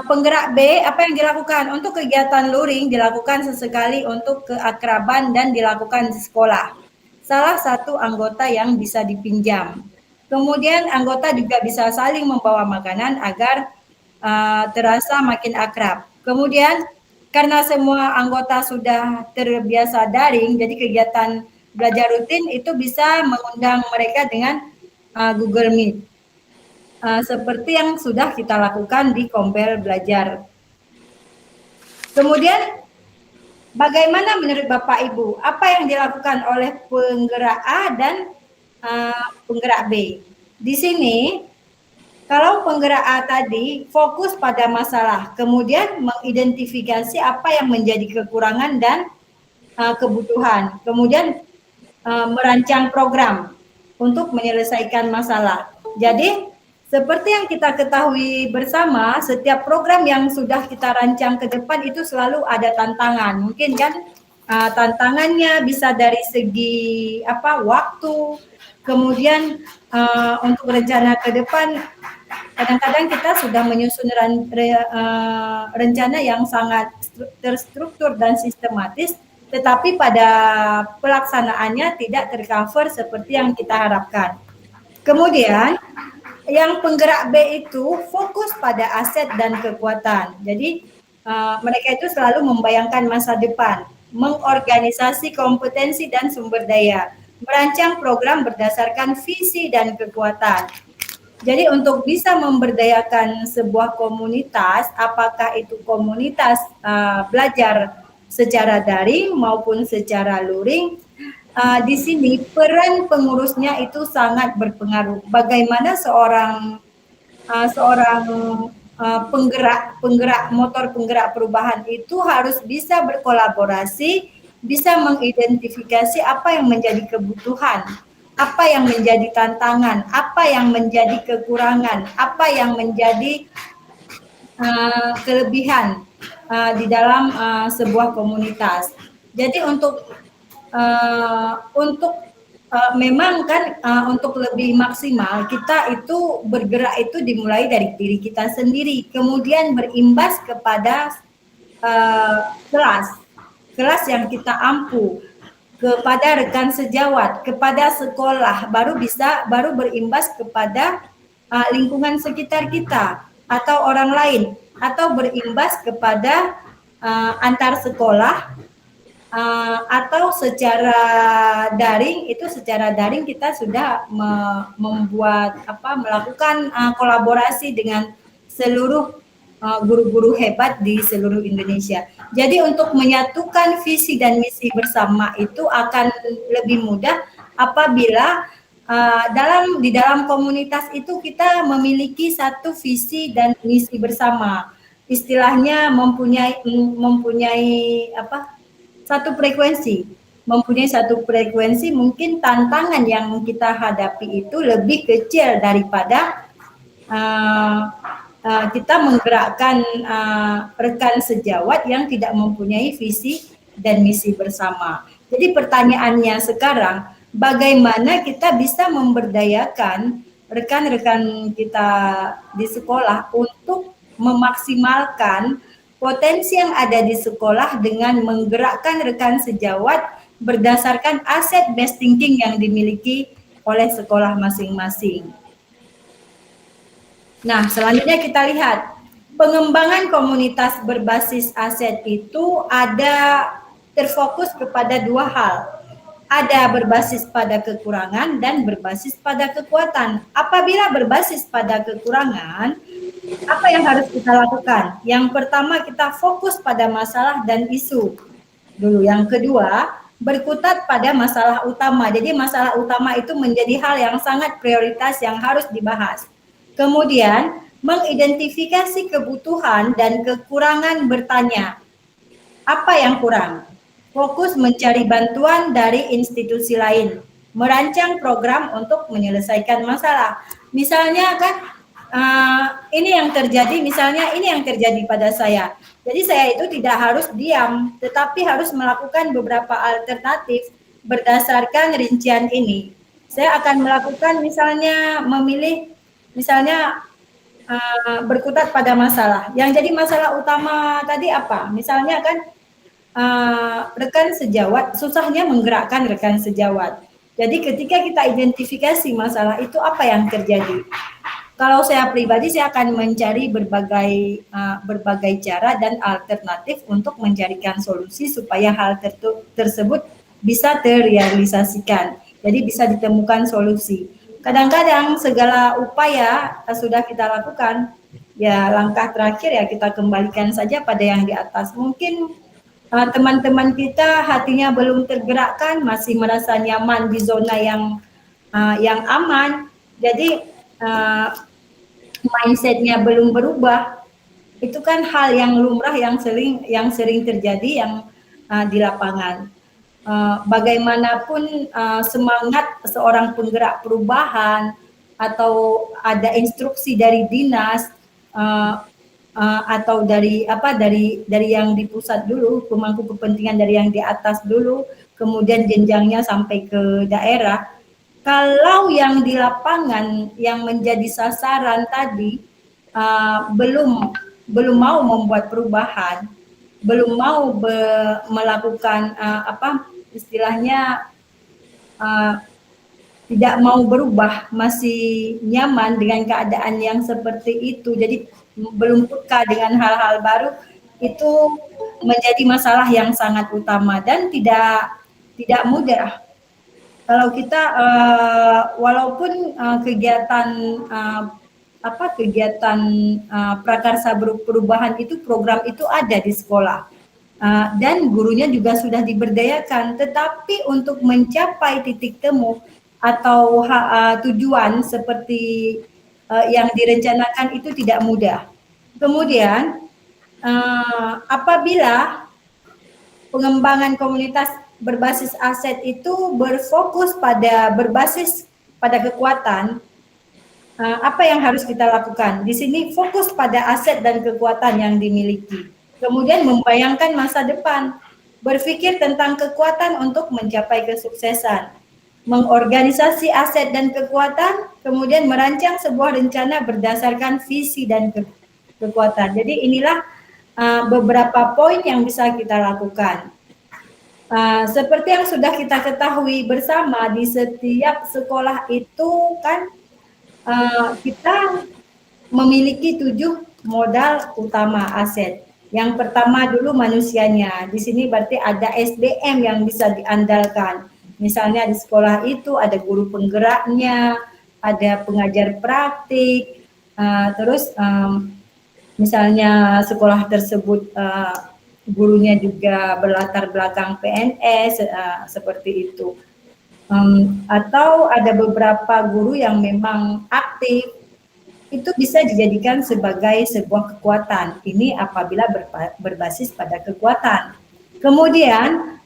penggerak B, apa yang dilakukan? Untuk kegiatan luring dilakukan sesekali untuk keakraban dan dilakukan di sekolah. Salah satu anggota yang bisa dipinjam. Kemudian anggota juga bisa saling membawa makanan agar terasa makin akrab. Kemudian karena semua anggota sudah terbiasa daring, jadi kegiatan belajar rutin itu bisa mengundang mereka dengan Google Meet. Seperti yang sudah kita lakukan di Kompel Belajar. Kemudian, bagaimana menurut Bapak Ibu? Apa yang dilakukan oleh penggerak A dan penggerak B? Di sini, kalau penggerak A tadi fokus pada masalah, kemudian mengidentifikasi apa yang menjadi kekurangan dan kebutuhan, kemudian merancang program untuk menyelesaikan masalah. Jadi, seperti yang kita ketahui bersama, setiap program yang sudah kita rancang ke depan itu selalu ada tantangan. Mungkin kan tantangannya bisa dari segi waktu, kemudian untuk rencana ke depan, kadang-kadang kita sudah menyusun rencana yang sangat terstruktur dan sistematis, tetapi pada pelaksanaannya tidak tercover seperti yang kita harapkan. Kemudian, yang penggerak B itu fokus pada aset dan kekuatan. Jadi mereka itu selalu membayangkan masa depan, mengorganisasi kompetensi dan sumber daya, merancang program berdasarkan visi dan kekuatan. Jadi untuk bisa memberdayakan sebuah komunitas, apakah itu komunitas belajar secara daring maupun secara luring, di sini peran pengurusnya itu sangat berpengaruh. Bagaimana seorang motor penggerak perubahan itu harus bisa berkolaborasi bisa mengidentifikasi apa yang menjadi kebutuhan, apa yang menjadi tantangan, apa yang menjadi kekurangan, apa yang menjadi kelebihan di dalam sebuah komunitas. Jadi memang kan untuk lebih maksimal kita itu bergerak itu dimulai dari diri kita sendiri, kemudian berimbas kepada kelas yang kita ampu, kepada rekan sejawat, kepada sekolah, baru berimbas kepada lingkungan sekitar kita atau orang lain, atau berimbas kepada antar sekolah, atau secara daring. Itu secara daring kita sudah melakukan kolaborasi dengan seluruh guru-guru hebat di seluruh Indonesia. Jadi untuk menyatukan visi dan misi bersama itu akan lebih mudah apabila di dalam komunitas itu kita memiliki satu visi dan misi bersama. Istilahnya mempunyai satu frekuensi. Mempunyai satu frekuensi, mungkin tantangan yang kita hadapi itu lebih kecil daripada kita menggerakkan rekan sejawat yang tidak mempunyai visi dan misi bersama. Jadi pertanyaannya sekarang, bagaimana kita bisa memberdayakan rekan-rekan kita di sekolah untuk memaksimalkan potensi yang ada di sekolah dengan menggerakkan rekan sejawat berdasarkan aset based thinking yang dimiliki oleh sekolah masing-masing. Nah, selanjutnya kita lihat pengembangan komunitas berbasis aset itu ada terfokus kepada dua hal. Ada berbasis pada kekurangan dan berbasis pada kekuatan. Apabila berbasis pada kekurangan, apa yang harus kita lakukan? Yang pertama, kita fokus pada masalah dan isu dulu. Yang kedua, berkutat pada masalah utama. Jadi masalah utama itu menjadi hal yang sangat prioritas yang harus dibahas. Kemudian, mengidentifikasi kebutuhan dan kekurangan, bertanya, apa yang kurang? Fokus mencari bantuan dari institusi lain, merancang program untuk menyelesaikan masalah. Misalnya kan, ini yang terjadi pada saya. Jadi saya itu tidak harus diam, tetapi harus melakukan beberapa alternatif berdasarkan rincian ini. Saya akan melakukan berkutat pada masalah. Yang jadi masalah utama tadi apa? Misalnya kan rekan sejawat, susahnya menggerakkan rekan sejawat. Jadi ketika kita identifikasi masalah itu apa yang terjadi? Kalau saya pribadi, saya akan mencari berbagai cara dan alternatif untuk mencarikan solusi supaya hal tersebut bisa terrealisasikan. Jadi bisa ditemukan solusi. Kadang-kadang segala upaya sudah kita lakukan, ya langkah terakhir ya kita kembalikan saja pada yang di atas. Mungkin teman-teman kita hatinya belum tergerakkan, masih merasa nyaman di zona yang aman. Jadi mindsetnya belum berubah. Itu kan hal yang lumrah yang sering terjadi yang di lapangan. Bagaimanapun semangat seorang penggerak perubahan atau ada instruksi dari dinas atau dari yang di pusat dulu, pemangku kepentingan dari yang di atas dulu, kemudian jenjangnya sampai ke daerah. Kalau yang di lapangan yang menjadi sasaran tadi belum mau membuat perubahan, belum mau melakukan istilahnya tidak mau berubah, masih nyaman dengan keadaan yang seperti itu, jadi belum peka dengan hal-hal baru, itu menjadi masalah yang sangat utama dan tidak mudah. Kalau kita walaupun kegiatan prakarsa perubahan itu, program itu ada di sekolah dan gurunya juga sudah diberdayakan, tetapi untuk mencapai titik temu atau tujuan seperti yang direncanakan itu tidak mudah. Kemudian apabila pengembangan komunitas berbasis aset itu berbasis pada kekuatan. Apa yang harus kita lakukan? Di sini fokus pada aset dan kekuatan yang dimiliki. Kemudian membayangkan masa depan, berpikir tentang kekuatan untuk mencapai kesuksesan, mengorganisasi aset dan kekuatan, kemudian merancang sebuah rencana berdasarkan visi dan kekuatan. Jadi inilah beberapa poin yang bisa kita lakukan. Seperti yang sudah kita ketahui bersama, di setiap sekolah itu kan kita memiliki 7 modal utama aset. Yang pertama dulu manusianya. Di sini berarti ada SDM yang bisa diandalkan. Misalnya di sekolah itu ada guru penggeraknya, ada pengajar praktik, terus misalnya sekolah tersebut gurunya juga berlatar belakang PNS, seperti itu. Atau ada beberapa guru yang memang aktif, itu bisa dijadikan sebagai sebuah kekuatan. Ini apabila berbasis pada kekuatan. Kemudian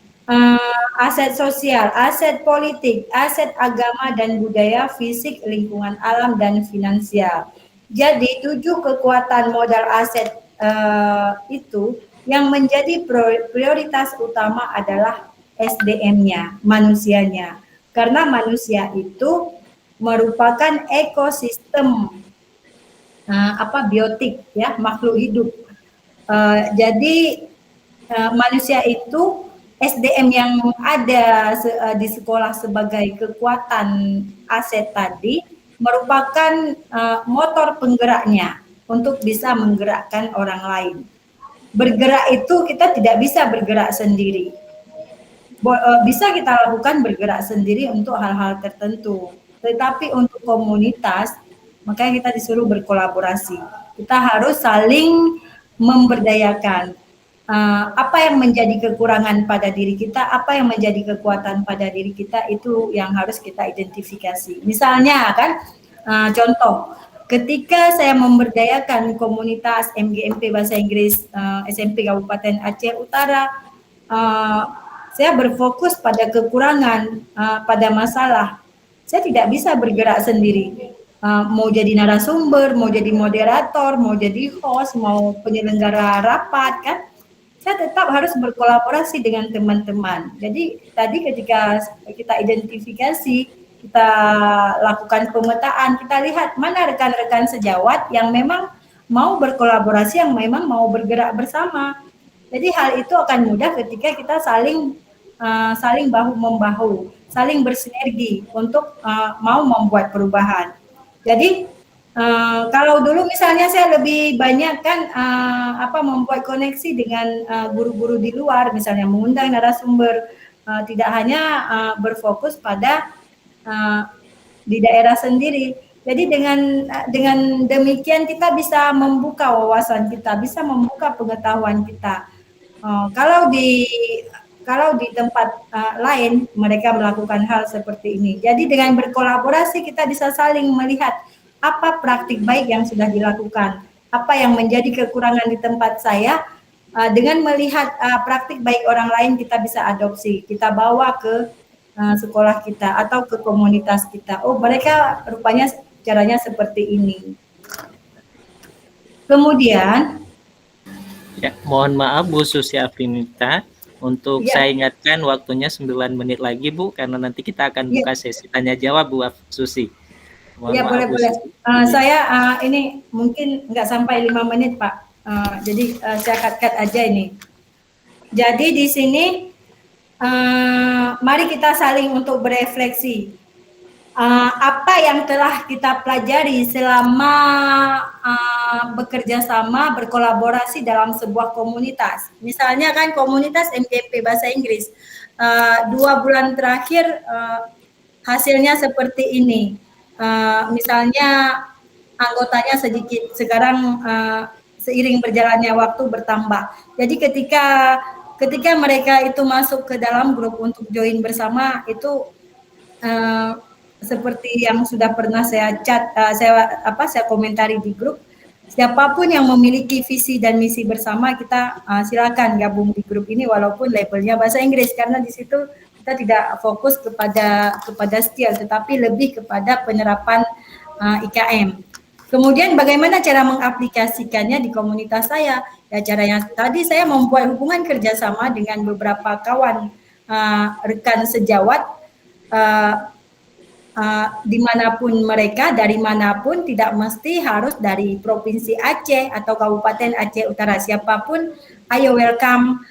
aset sosial, aset politik, aset agama dan budaya, fisik, lingkungan alam, dan finansial. Jadi 7 kekuatan modal aset itu yang menjadi prioritas utama adalah SDM-nya, manusianya. Karena manusia itu merupakan ekosistem biotik, ya, makhluk hidup. Jadi manusia itu SDM yang ada di sekolah sebagai kekuatan aset tadi merupakan motor penggeraknya untuk bisa menggerakkan orang lain. Bergerak itu kita tidak bisa bergerak sendiri. Bisa kita lakukan bergerak sendiri untuk hal-hal tertentu, tetapi untuk komunitas makanya kita disuruh berkolaborasi. Kita harus saling memberdayakan. Apa yang menjadi kekurangan pada diri kita, apa yang menjadi kekuatan pada diri kita, itu yang harus kita identifikasi. Misalnya kan, contoh, ketika saya memberdayakan komunitas MGMP Bahasa Inggris SMP Kabupaten Aceh Utara, saya berfokus pada kekurangan, pada masalah. Saya tidak bisa bergerak sendiri. Mau jadi narasumber, mau jadi moderator, mau jadi host, mau penyelenggara rapat, kan? Saya tetap harus berkolaborasi dengan teman-teman. Jadi tadi ketika kita identifikasi, kita lakukan pemetaan, kita lihat mana rekan-rekan sejawat yang memang mau berkolaborasi, yang memang mau bergerak bersama. Jadi hal itu akan mudah ketika kita saling bahu-membahu, saling bersinergi untuk mau membuat perubahan. Jadi kalau dulu misalnya saya lebih banyak kan membuat koneksi dengan guru-guru di luar, misalnya mengundang narasumber, tidak hanya berfokus pada di daerah sendiri. Jadi dengan demikian kita bisa membuka wawasan kita, bisa membuka pengetahuan kita. Kalau di tempat lain mereka melakukan hal seperti ini. Jadi dengan berkolaborasi kita bisa saling melihat apa praktik baik yang sudah dilakukan, apa yang menjadi kekurangan di tempat saya. Dengan melihat praktik baik orang lain kita bisa adopsi, kita bawa ke sekolah kita atau ke komunitas kita. Oh, mereka rupanya caranya seperti ini. Kemudian ya, mohon maaf Bu Susi Afinita, untuk saya ingatkan waktunya 9 menit lagi Bu, karena nanti kita akan buka sesi tanya jawab Bu Susi. Ya, boleh. Saya ini mungkin nggak sampai 5 menit Pak, jadi saya cut aja ini. Jadi di sini mari kita saling untuk berefleksi. Apa yang telah kita pelajari selama bekerja sama, berkolaborasi dalam sebuah komunitas. Misalnya kan komunitas MGMP Bahasa Inggris, 2 bulan terakhir hasilnya seperti ini. Misalnya anggotanya sedikit, sekarang seiring berjalannya waktu bertambah. Jadi ketika mereka itu masuk ke dalam grup untuk join bersama, itu seperti yang sudah pernah saya chat, saya komentari di grup, Siapapun yang memiliki visi dan misi bersama, kita silakan gabung di grup ini walaupun labelnya bahasa Inggris, karena di situ kita tidak fokus kepada skill, tetapi lebih kepada penerapan IKM. Kemudian bagaimana cara mengaplikasikannya di komunitas saya? Ya, caranya tadi saya membuat hubungan kerjasama dengan beberapa kawan rekan sejawat dimanapun mereka, dari manapun, tidak mesti harus dari Provinsi Aceh atau Kabupaten Aceh Utara. Siapapun, ayo welcome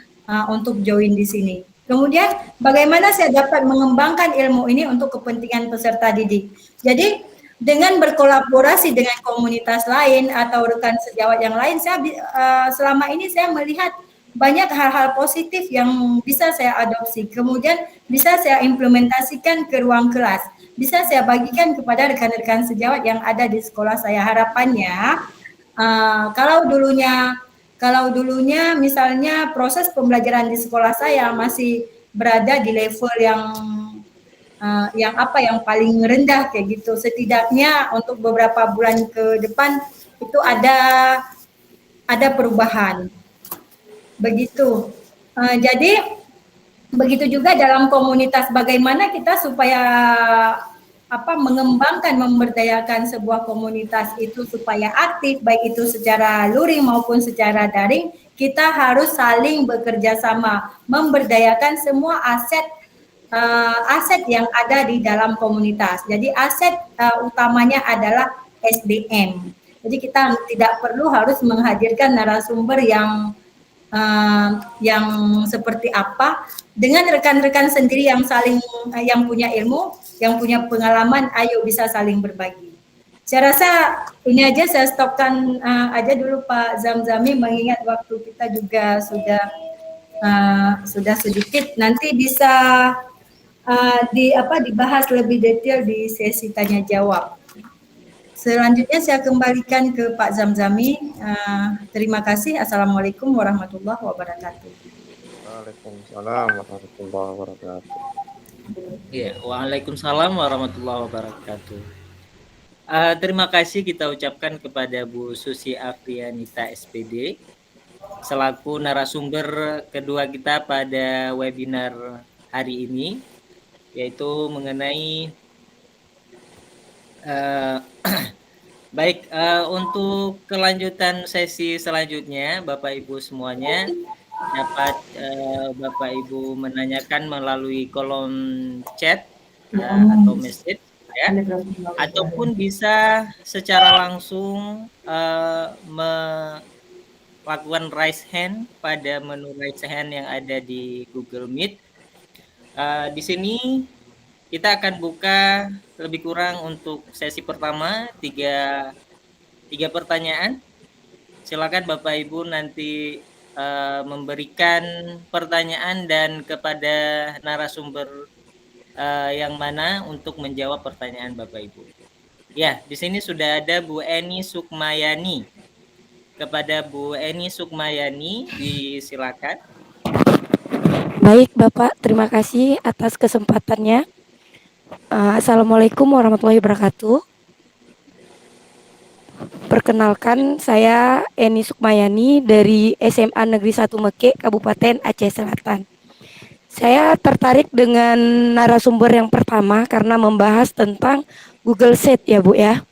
untuk join di sini. Kemudian, bagaimana saya dapat mengembangkan ilmu ini untuk kepentingan peserta didik? Jadi, dengan berkolaborasi dengan komunitas lain atau rekan sejawat yang lain, saya selama ini saya melihat banyak hal-hal positif yang bisa saya adopsi. Kemudian bisa saya implementasikan ke ruang kelas. Bisa saya bagikan kepada rekan-rekan sejawat yang ada di sekolah saya. Harapannya kalau dulunya misalnya proses pembelajaran di sekolah saya masih berada di level yang paling rendah kayak gitu. Setidaknya untuk beberapa bulan ke depan itu ada perubahan. Begitu. Jadi begitu juga dalam komunitas, bagaimana kita supaya mengembangkan, memberdayakan sebuah komunitas itu supaya aktif, baik itu secara luring maupun secara daring. Kita harus saling bekerja sama, memberdayakan semua aset yang ada di dalam komunitas. Jadi aset utamanya adalah SDM. Jadi kita tidak perlu harus menghadirkan narasumber yang seperti apa, dengan rekan-rekan sendiri yang punya ilmu, yang punya pengalaman, ayo bisa saling berbagi. Saya rasa ini aja, saya stopkan aja dulu Pak Zamzami, mengingat waktu kita juga sudah sedikit. Nanti bisa dibahas lebih detail di sesi tanya jawab. Selanjutnya saya kembalikan ke Pak Zamzami. Terima kasih. Assalamualaikum warahmatullahi wabarakatuh. Waalaikumsalam warahmatullahi wabarakatuh. Ya, waalaikumsalam warahmatullahi wabarakatuh. Terima kasih kita ucapkan kepada Bu Susi Afrianita SPD selaku narasumber kedua kita pada webinar hari ini, yaitu mengenai baik, untuk kelanjutan sesi selanjutnya, Bapak Ibu semuanya dapat Bapak Ibu menanyakan melalui kolom chat atau message ya, ataupun bisa secara langsung melakukan raise hand pada menu raise hand yang ada di Google Meet. Di sini kita akan buka lebih kurang untuk sesi pertama tiga pertanyaan. Silakan Bapak Ibu nanti memberikan pertanyaan dan kepada narasumber yang mana untuk menjawab pertanyaan Bapak Ibu. Ya, di sini sudah ada Bu Eni Sukmayani. Kepada Bu Eni Sukmayani, disilakan. Baik Bapak, terima kasih atas kesempatannya. Assalamualaikum warahmatullahi wabarakatuh. Perkenalkan, saya Eni Sukmayani dari SMA Negeri 1 Meke, Kabupaten Aceh Selatan. Saya tertarik dengan narasumber yang pertama karena membahas tentang Google Sheet ya Bu ya.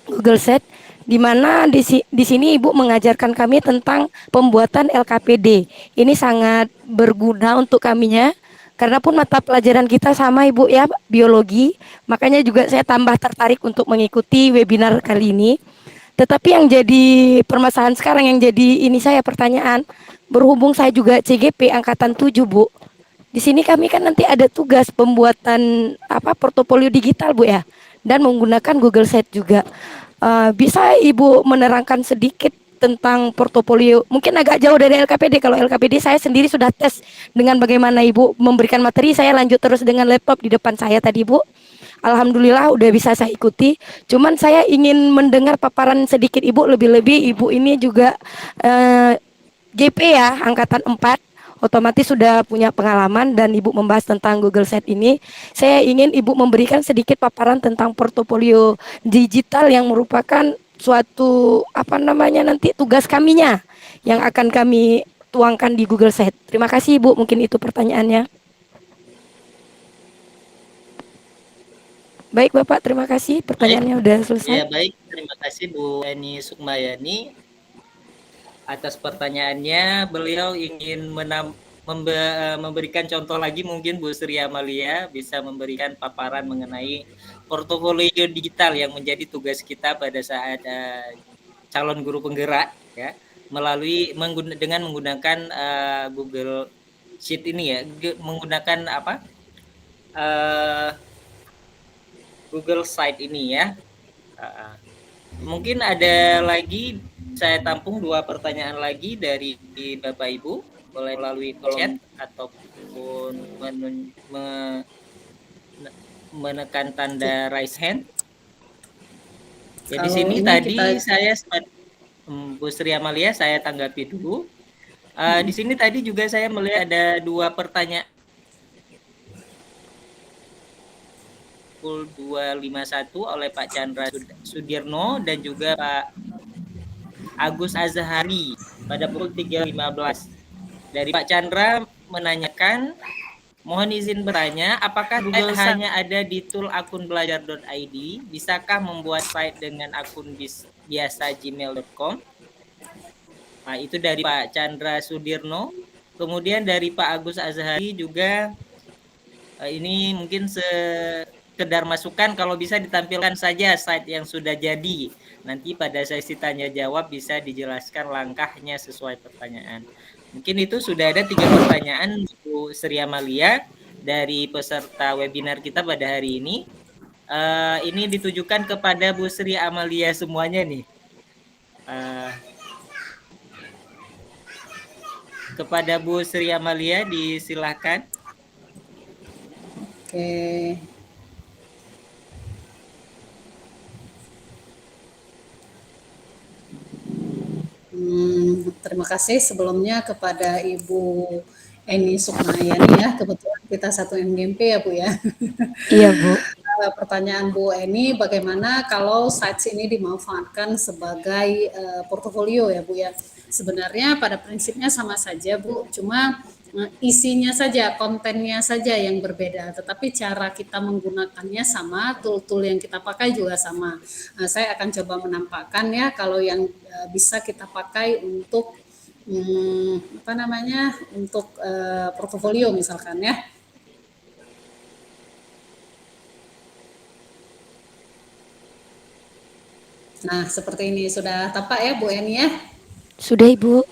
Google Sheet, di mana di sini Ibu mengajarkan kami tentang pembuatan LKPD. Ini sangat berguna untuk kaminya, karena pun mata pelajaran kita sama Ibu ya, biologi. Makanya juga saya tambah tertarik untuk mengikuti webinar kali ini. Tetapi yang jadi permasalahan sekarang, yang jadi ini saya pertanyaan, berhubung saya juga CGP angkatan 7 Bu. Di sini kami kan nanti ada tugas pembuatan portofolio digital Bu ya, dan menggunakan Google Sheet juga. Bisa Ibu menerangkan sedikit tentang portofolio, mungkin agak jauh dari LKPD. Kalau LKPD saya sendiri sudah tes dengan bagaimana Ibu memberikan materi, saya lanjut terus dengan laptop di depan saya tadi Bu. Alhamdulillah udah bisa saya ikuti. Cuman saya ingin mendengar paparan sedikit Ibu, lebih-lebih Ibu ini juga GP ya, angkatan 4. Otomatis sudah punya pengalaman dan Ibu membahas tentang Google Sheet ini. Saya ingin Ibu memberikan sedikit paparan tentang portofolio digital yang merupakan suatu nanti tugas kaminya yang akan kami tuangkan di Google Sheet. Terima kasih Ibu, mungkin itu pertanyaannya. Baik Bapak, terima kasih. Pertanyaannya udah selesai. Ya baik, terima kasih Bu Eni Sukmayani atas pertanyaannya. Beliau ingin memberikan contoh lagi, mungkin Bu Sri Amalia bisa memberikan paparan mengenai portofolio digital yang menjadi tugas kita pada saat calon guru penggerak ya, melalui dengan menggunakan Google Sheet ini ya, menggunakan apa? Google Site ini ya. Mungkin ada lagi, saya tampung 2 pertanyaan lagi dari Bapak Ibu, boleh melalui chat ataupun menekan tanda raise hand. Jadi Kalau sini ini tadi kita- saya Bu Sri Amalia saya tanggapi dulu. Di sini tadi juga saya melihat ada 2 pertanyaan. Pukul 2.51 oleh Pak Chandra Sudirno dan juga Pak Agus Azhari pada pukul 3.15. Dari Pak Chandra menanyakan, mohon izin bertanya, apakah Google hanya ada di tool akun belajar.id? Bisakah membuat site dengan akun biasa gmail.com? Nah, itu dari Pak Chandra Sudirno. Kemudian dari Pak Agus Azhari juga, ini mungkin sekedar masukan, kalau bisa ditampilkan saja site yang sudah jadi. Nanti pada sesi tanya jawab bisa dijelaskan langkahnya sesuai pertanyaan. Mungkin itu sudah ada 3 pertanyaan Bu Sri Amalia dari peserta webinar kita pada hari ini. Ini ditujukan kepada Bu Sri Amalia semuanya nih. Kepada Bu Sri Amalia disilahkan. Oke. Terima kasih sebelumnya kepada Ibu Eni Sukmayani ya, kebetulan kita satu MGMP ya Bu ya. Iya Bu. Pertanyaan Bu Eni, bagaimana kalau sites ini dimanfaatkan sebagai portofolio ya Bu ya? Sebenarnya pada prinsipnya sama saja Bu, cuma isinya saja, kontennya saja yang berbeda, tetapi cara kita menggunakannya sama, tool-tool yang kita pakai juga sama. Saya akan coba menampakkan ya, kalau yang bisa kita pakai untuk untuk portofolio misalkan ya. Nah, seperti ini sudah tampak ya Bu Eni ya? Sudah Ibu.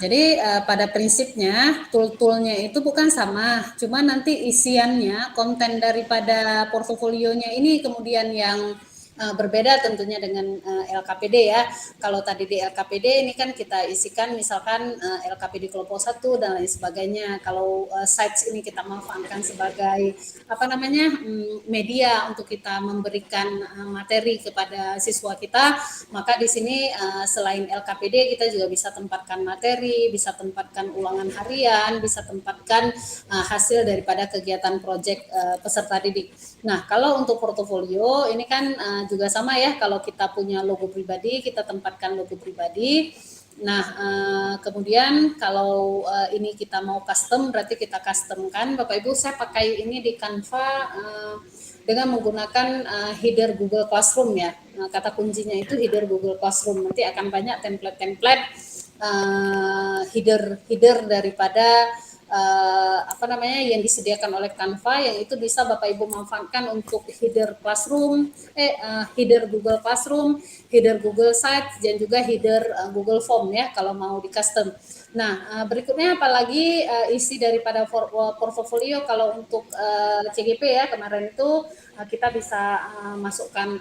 Jadi pada prinsipnya tool-toolnya itu bukan sama, cuma nanti isiannya, konten daripada portofolionya ini kemudian yang berbeda tentunya dengan LKPD ya. Kalau tadi di LKPD ini kan kita isikan misalkan LKPD kelompok 1 dan lain sebagainya. Kalau sites ini kita manfaatkan sebagai media untuk kita memberikan materi kepada siswa kita, maka di sini selain LKPD kita juga bisa tempatkan materi, bisa tempatkan ulangan harian, bisa tempatkan hasil daripada kegiatan proyek peserta didik. Nah, kalau untuk portofolio ini kan juga sama ya, kalau kita punya logo pribadi, kita tempatkan logo pribadi. Nah, kemudian kalau ini kita mau custom, berarti kita customkan. Bapak Ibu, saya pakai ini di Canva dengan menggunakan header Google Classroom ya. Nah, kata kuncinya itu header Google Classroom. Nanti akan banyak template-template header daripada yang disediakan oleh Canva, yang itu bisa Bapak Ibu manfaatkan untuk header Classroom, header Google Classroom, header Google Sites, dan juga header Google Form ya kalau mau di custom. Nah, berikutnya apalagi isi daripada portofolio kalau untuk CGP ya, kemarin itu kita bisa masukkan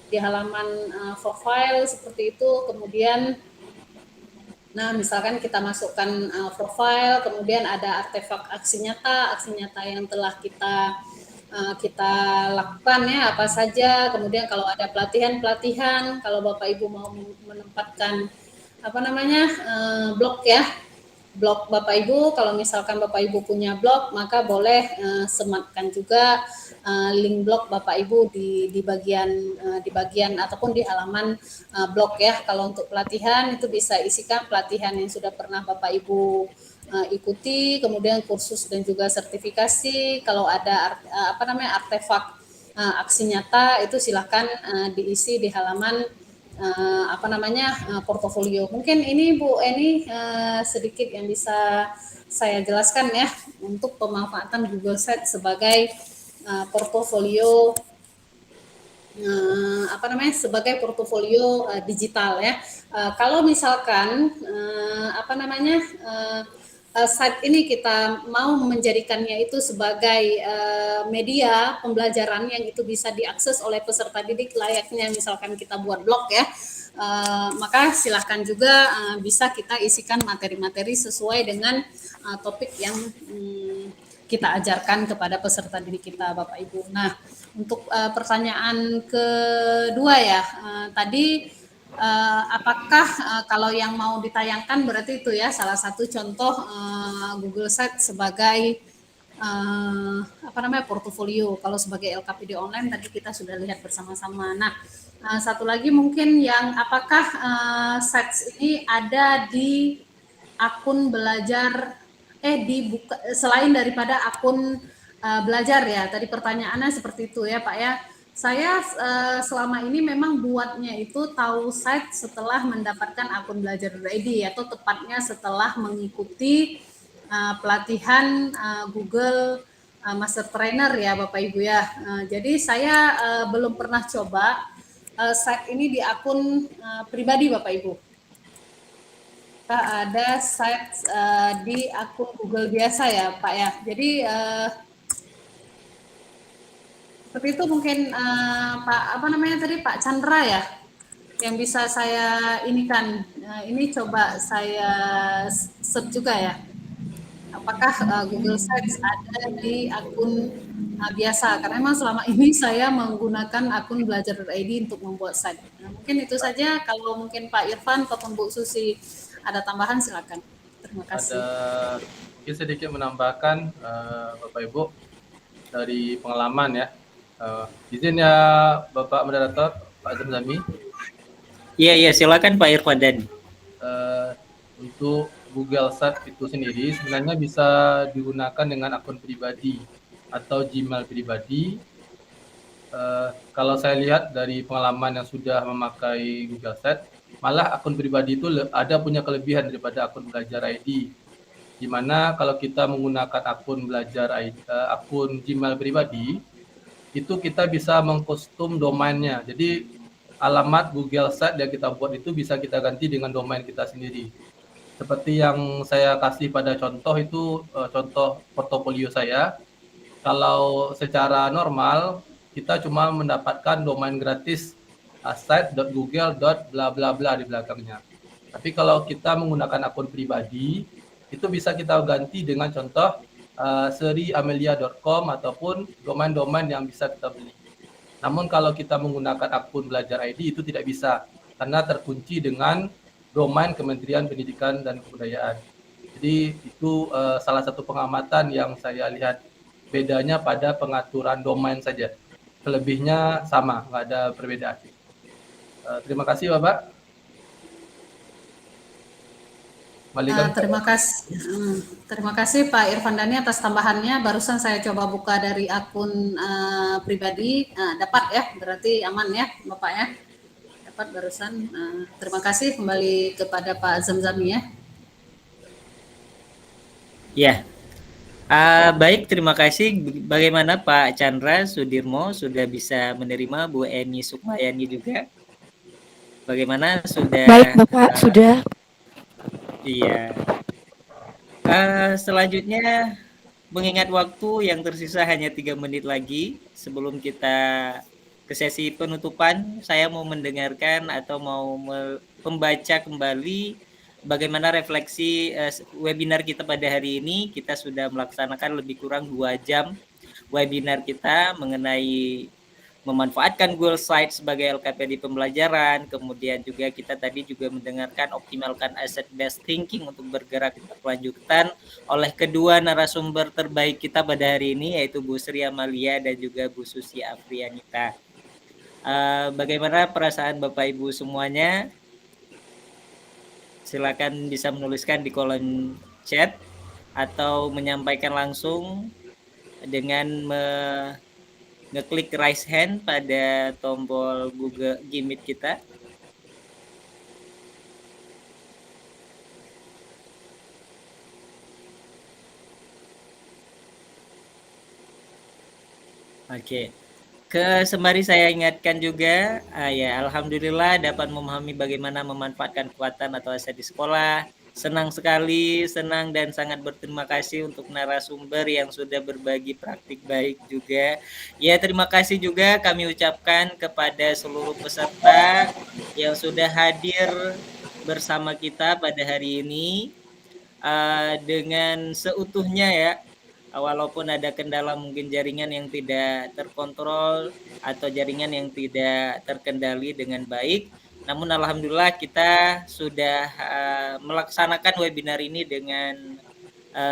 di halaman profile seperti itu, kemudian nah misalkan kita masukkan profile, kemudian ada artefak aksi nyata yang telah kita lakukan ya apa saja, kemudian kalau ada pelatihan, kalau Bapak Ibu mau menempatkan blog ya, blog Bapak Ibu. Kalau misalkan Bapak Ibu punya blog, maka boleh sematkan juga link blog Bapak Ibu di bagian ataupun di halaman blog ya. Kalau untuk pelatihan itu bisa isikan pelatihan yang sudah pernah Bapak Ibu ikuti, kemudian kursus dan juga sertifikasi. Kalau ada artefak aksi nyata itu silakan diisi di halaman portofolio. Mungkin ini Bu Eni sedikit yang bisa saya jelaskan ya untuk pemanfaatan Google Sites sebagai portofolio sebagai portofolio digital ya. Kalau misalkan site ini kita mau menjadikannya itu sebagai media pembelajaran yang itu bisa diakses oleh peserta didik layaknya misalkan kita buat blog ya, maka silahkan juga bisa kita isikan materi-materi sesuai dengan topik yang kita ajarkan kepada peserta didik kita Bapak Ibu. Nah, untuk pertanyaan kedua ya, tadi apakah kalau yang mau ditayangkan berarti itu ya salah satu contoh Google Sites sebagai portofolio. Kalau sebagai LKPD online tadi kita sudah lihat bersama-sama. Nah, satu lagi mungkin yang apakah sites ini ada di akun belajar selain daripada akun belajar ya. Tadi pertanyaannya seperti itu ya Pak ya. Saya selama ini memang buatnya itu tahu site setelah mendapatkan akun belajar.id atau tepatnya setelah mengikuti pelatihan Google Master Trainer ya Bapak Ibu ya. Jadi saya belum pernah coba site ini di akun pribadi Bapak Ibu. Kita ada site di akun Google biasa ya Pak ya. Jadi seperti itu mungkin Pak Chandra ya yang bisa saya inikan. Ini coba saya search juga ya. Apakah Google Sites ada di akun biasa? Karena memang selama ini saya menggunakan akun belajar.id untuk membuat site. Nah, mungkin itu saja. Kalau mungkin Pak Irfan ataupun Bu Susi ada tambahan silakan. Terima kasih. Ada mungkin sedikit menambahkan Bapak Ibu dari pengalaman ya. Izin ya Bapak Moderator, Pak Zamzami. Iya, silakan Pak Irfan dan untuk Google Sites itu sendiri sebenarnya bisa digunakan dengan akun pribadi atau Gmail pribadi. Kalau saya lihat dari pengalaman yang sudah memakai Google Sites, malah akun pribadi itu ada punya kelebihan daripada akun belajar ID. Di mana kalau kita menggunakan akun belajar ID, akun Gmail pribadi, itu kita bisa mengkostum domainnya. Jadi alamat Google Site yang kita buat itu bisa kita ganti dengan domain kita sendiri. Seperti yang saya kasih pada contoh itu contoh portofolio saya. Kalau secara normal kita cuma mendapatkan domain gratis site.google.bla bla bla di belakangnya. Tapi kalau kita menggunakan akun pribadi itu bisa kita ganti dengan contoh seriamelia.com ataupun domain-domain yang bisa kita beli. Namun kalau kita menggunakan akun belajar ID itu tidak bisa karena terkunci dengan domain Kementerian Pendidikan dan Kebudayaan. Jadi itu salah satu pengamatan yang saya lihat bedanya pada pengaturan domain saja. Selebihnya sama, nggak ada perbedaan. Terima kasih Bapak. Terima kasih Pak Irfan Dhani atas tambahannya. Barusan saya coba buka dari akun pribadi, dapat ya, berarti aman ya Bapak ya. Dapat barusan. Terima kasih kembali kepada Pak Zamzami ya. Ya, baik terima kasih. Bagaimana Pak Chandra Sudirmo sudah bisa menerima Bu Eni Sukmayani juga? Bagaimana sudah? Baik Bapak, sudah. Iya. Selanjutnya mengingat waktu yang tersisa hanya 3 menit lagi sebelum kita ke sesi penutupan, saya mau mendengarkan atau mau membaca kembali bagaimana refleksi webinar kita pada hari ini. Kita sudah melaksanakan lebih kurang 2 jam webinar kita mengenai memanfaatkan Google Slides sebagai LKP di pembelajaran. Kemudian juga kita tadi juga mendengarkan optimalkan asset based thinking untuk bergerak berkelanjutan oleh kedua narasumber terbaik kita pada hari ini, yaitu Bu Sri Amalia dan juga Bu Susi Afrianita. Bagaimana perasaan Bapak Ibu semuanya? Silakan bisa menuliskan di kolom chat atau menyampaikan langsung dengan ngeklik raise hand pada tombol Google Meet kita. Oke. Sembari saya ingatkan juga, ya alhamdulillah dapat memahami bagaimana memanfaatkan kekuatan atau aset di sekolah. Senang sekali, senang dan sangat berterima kasih untuk narasumber yang sudah berbagi praktik baik juga. Ya, terima kasih juga kami ucapkan kepada seluruh peserta yang sudah hadir bersama kita pada hari ini dengan seutuhnya ya. Walaupun ada kendala mungkin jaringan yang tidak terkontrol atau jaringan yang tidak terkendali dengan baik, namun alhamdulillah kita sudah melaksanakan webinar ini dengan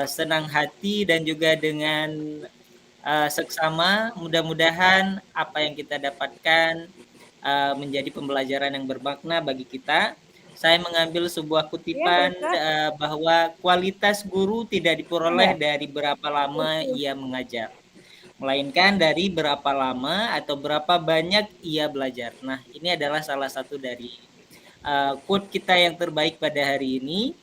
senang hati dan juga dengan seksama. Mudah-mudahan apa yang kita dapatkan menjadi pembelajaran yang bermakna bagi kita. Saya mengambil sebuah kutipan bahwa kualitas guru tidak diperoleh dari berapa lama ia mengajar, melainkan dari berapa lama atau berapa banyak ia belajar. Nah, ini adalah salah satu dari quote kita yang terbaik pada hari ini.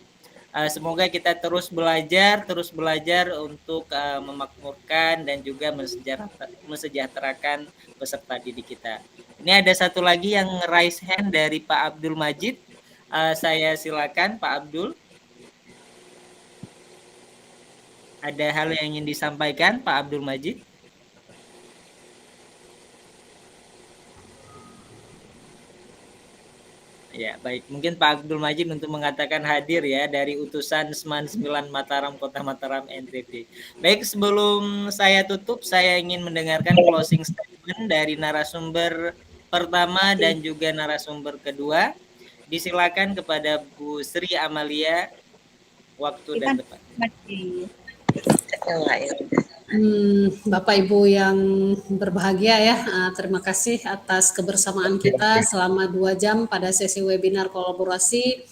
Semoga kita terus belajar untuk memakmurkan dan juga mesejahterakan peserta didik kita. Ini ada satu lagi yang raise hand dari Pak Abdul Majid. Saya silakan Pak Abdul. Ada hal yang ingin disampaikan Pak Abdul Majid? Ya, baik. Mungkin Pak Abdul Majid untuk mengatakan hadir ya dari utusan Seman 9 Mataram, Kota Mataram, NTT. Baik, sebelum saya tutup, saya ingin mendengarkan closing statement dari narasumber pertama dan juga narasumber kedua. Disilakan kepada Bu Sri Amalia, waktu dan tempat. Bapak Ibu yang berbahagia ya, terima kasih atas kebersamaan kita selama 2 jam pada sesi webinar kolaborasi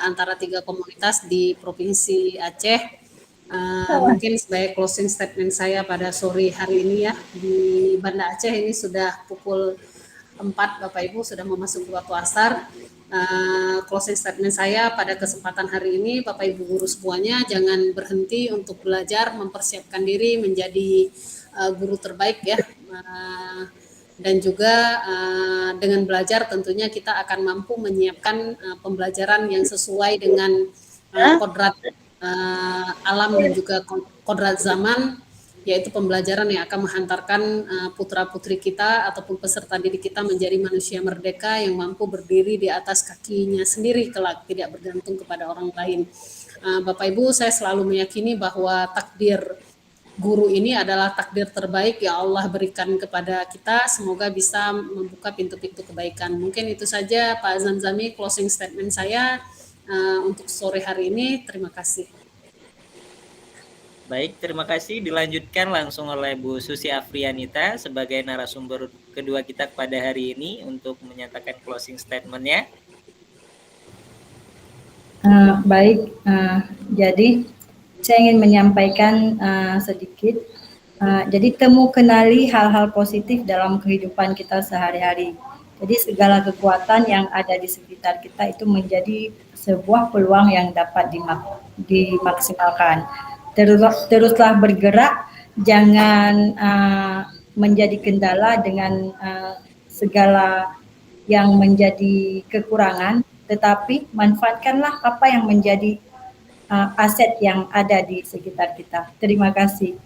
antara 3 komunitas di Provinsi Aceh. Mungkin sebagai closing statement saya pada sore hari ini ya, di Banda Aceh ini sudah pukul 4 Bapak Ibu sudah memasuki waktu asar. Closing statement saya pada kesempatan hari ini, Bapak Ibu guru semuanya jangan berhenti untuk belajar, mempersiapkan diri menjadi guru terbaik ya, dan juga dengan belajar tentunya kita akan mampu menyiapkan pembelajaran yang sesuai dengan kodrat alam dan juga kodrat zaman, yaitu pembelajaran yang akan menghantarkan putra-putri kita ataupun peserta didik kita menjadi manusia merdeka yang mampu berdiri di atas kakinya sendiri kelak, tidak bergantung kepada orang lain. Bapak Ibu, saya selalu meyakini bahwa takdir guru ini adalah takdir terbaik yang Allah berikan kepada kita. Semoga bisa membuka pintu-pintu kebaikan. Mungkin itu saja Pak Zamzami closing statement saya untuk sore hari ini. Terima kasih. Baik, terima kasih. Dilanjutkan langsung oleh Bu Susi Afrianita sebagai narasumber kedua kita pada hari ini untuk menyatakan closing statement-nya. Baik, jadi saya ingin menyampaikan sedikit. Jadi temu kenali hal-hal positif dalam kehidupan kita sehari-hari. Jadi segala kekuatan yang ada di sekitar kita itu menjadi sebuah peluang yang dapat dimaksimalkan. Teruslah bergerak, jangan menjadi kendala dengan segala yang menjadi kekurangan, tetapi manfaatkanlah apa yang menjadi aset yang ada di sekitar kita. Terima kasih.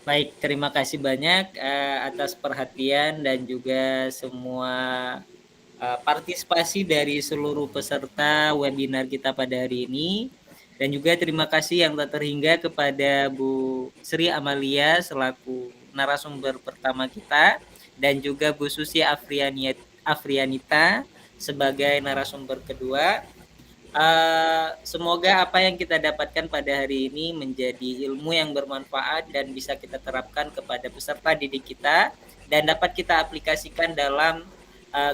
Baik, terima kasih banyak atas perhatian dan juga semua partisipasi dari seluruh peserta webinar kita pada hari ini. Dan juga terima kasih yang tak terhingga kepada Bu Sri Amalia selaku narasumber pertama kita, dan juga Bu Susi Afrianita sebagai narasumber kedua. Semoga apa yang kita dapatkan pada hari ini menjadi ilmu yang bermanfaat dan bisa kita terapkan kepada peserta didik kita dan dapat kita aplikasikan dalam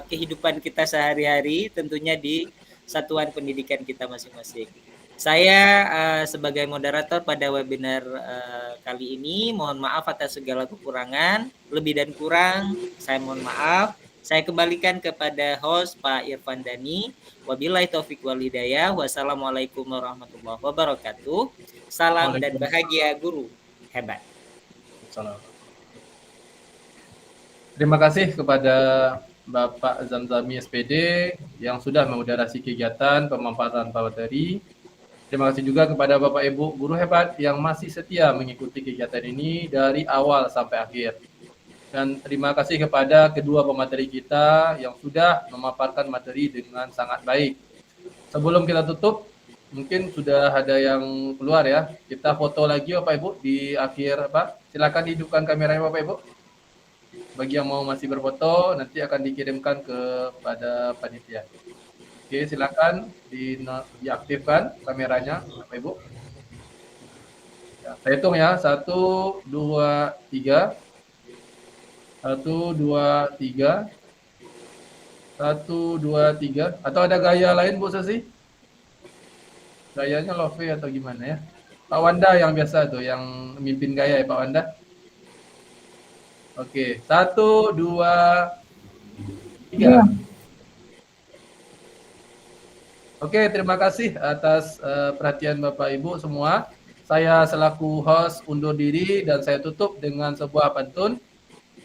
kehidupan kita sehari-hari, tentunya di satuan pendidikan kita masing-masing. Saya sebagai moderator pada webinar kali ini mohon maaf atas segala kekurangan, lebih dan kurang saya mohon maaf. Saya kembalikan kepada host Pak Irfan Dhani. Wabillahi taufik wal hidayah. Wassalamualaikum warahmatullahi wabarakatuh. Salam dan bahagia guru hebat. Salam. Terima kasih kepada Bapak Zamzami SPD yang sudah memoderasi kegiatan pemanfaatan materi. Terima kasih juga kepada Bapak Ibu guru hebat yang masih setia mengikuti kegiatan ini dari awal sampai akhir. Dan terima kasih kepada kedua pemateri kita yang sudah memaparkan materi dengan sangat baik. Sebelum kita tutup, mungkin sudah ada yang keluar ya. Kita foto lagi Bapak Ibu di akhir Pak. Silakan dihidupkan kameranya Bapak Ibu. Bagi yang mau masih berfoto, nanti akan dikirimkan kepada panitia. Oke, silakan diaktifkan kameranya Bapak Ibu. Ya, saya hitung ya, 1, 2, 3. 1, 2, 3. 1, 2, 3. Atau ada gaya lain Bu Susi? Gayanya love atau gimana ya? Pak Wanda yang biasa tuh, yang mimpin gaya ya Pak Wanda. Oke, 1, 2, 3. Oke, terima kasih atas perhatian Bapak Ibu semua. Saya selaku host undur diri dan saya tutup dengan sebuah pantun.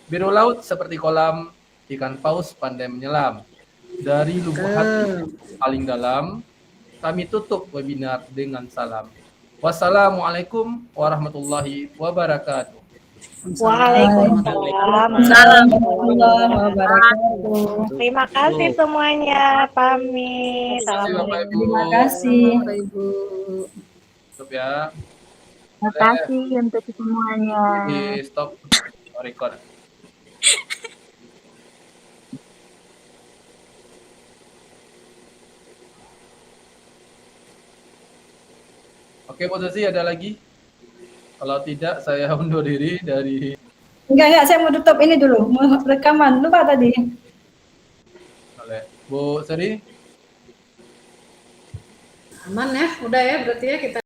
Biru laut seperti kolam, ikan paus pandai menyelam. Dari lubuk hati paling dalam, kami tutup webinar dengan salam. Wassalamualaikum warahmatullahi wabarakatuh. Waalaikumsalam. warahmatullahi wabarakatuh. Terima kasih semuanya. Pamit. Terima kasih Bapak Ibu. Terima kasih. Bapak Ibu. Tutup ya. Terima kasih untuk semuanya. Di stop record. Oke, Bu Susi ada lagi? Kalau tidak, saya undur diri dari... Enggak, saya mau tutup ini dulu, mau rekaman. Lupa tadi. Oleh Bu Sri. Aman ya, udah ya berarti ya kita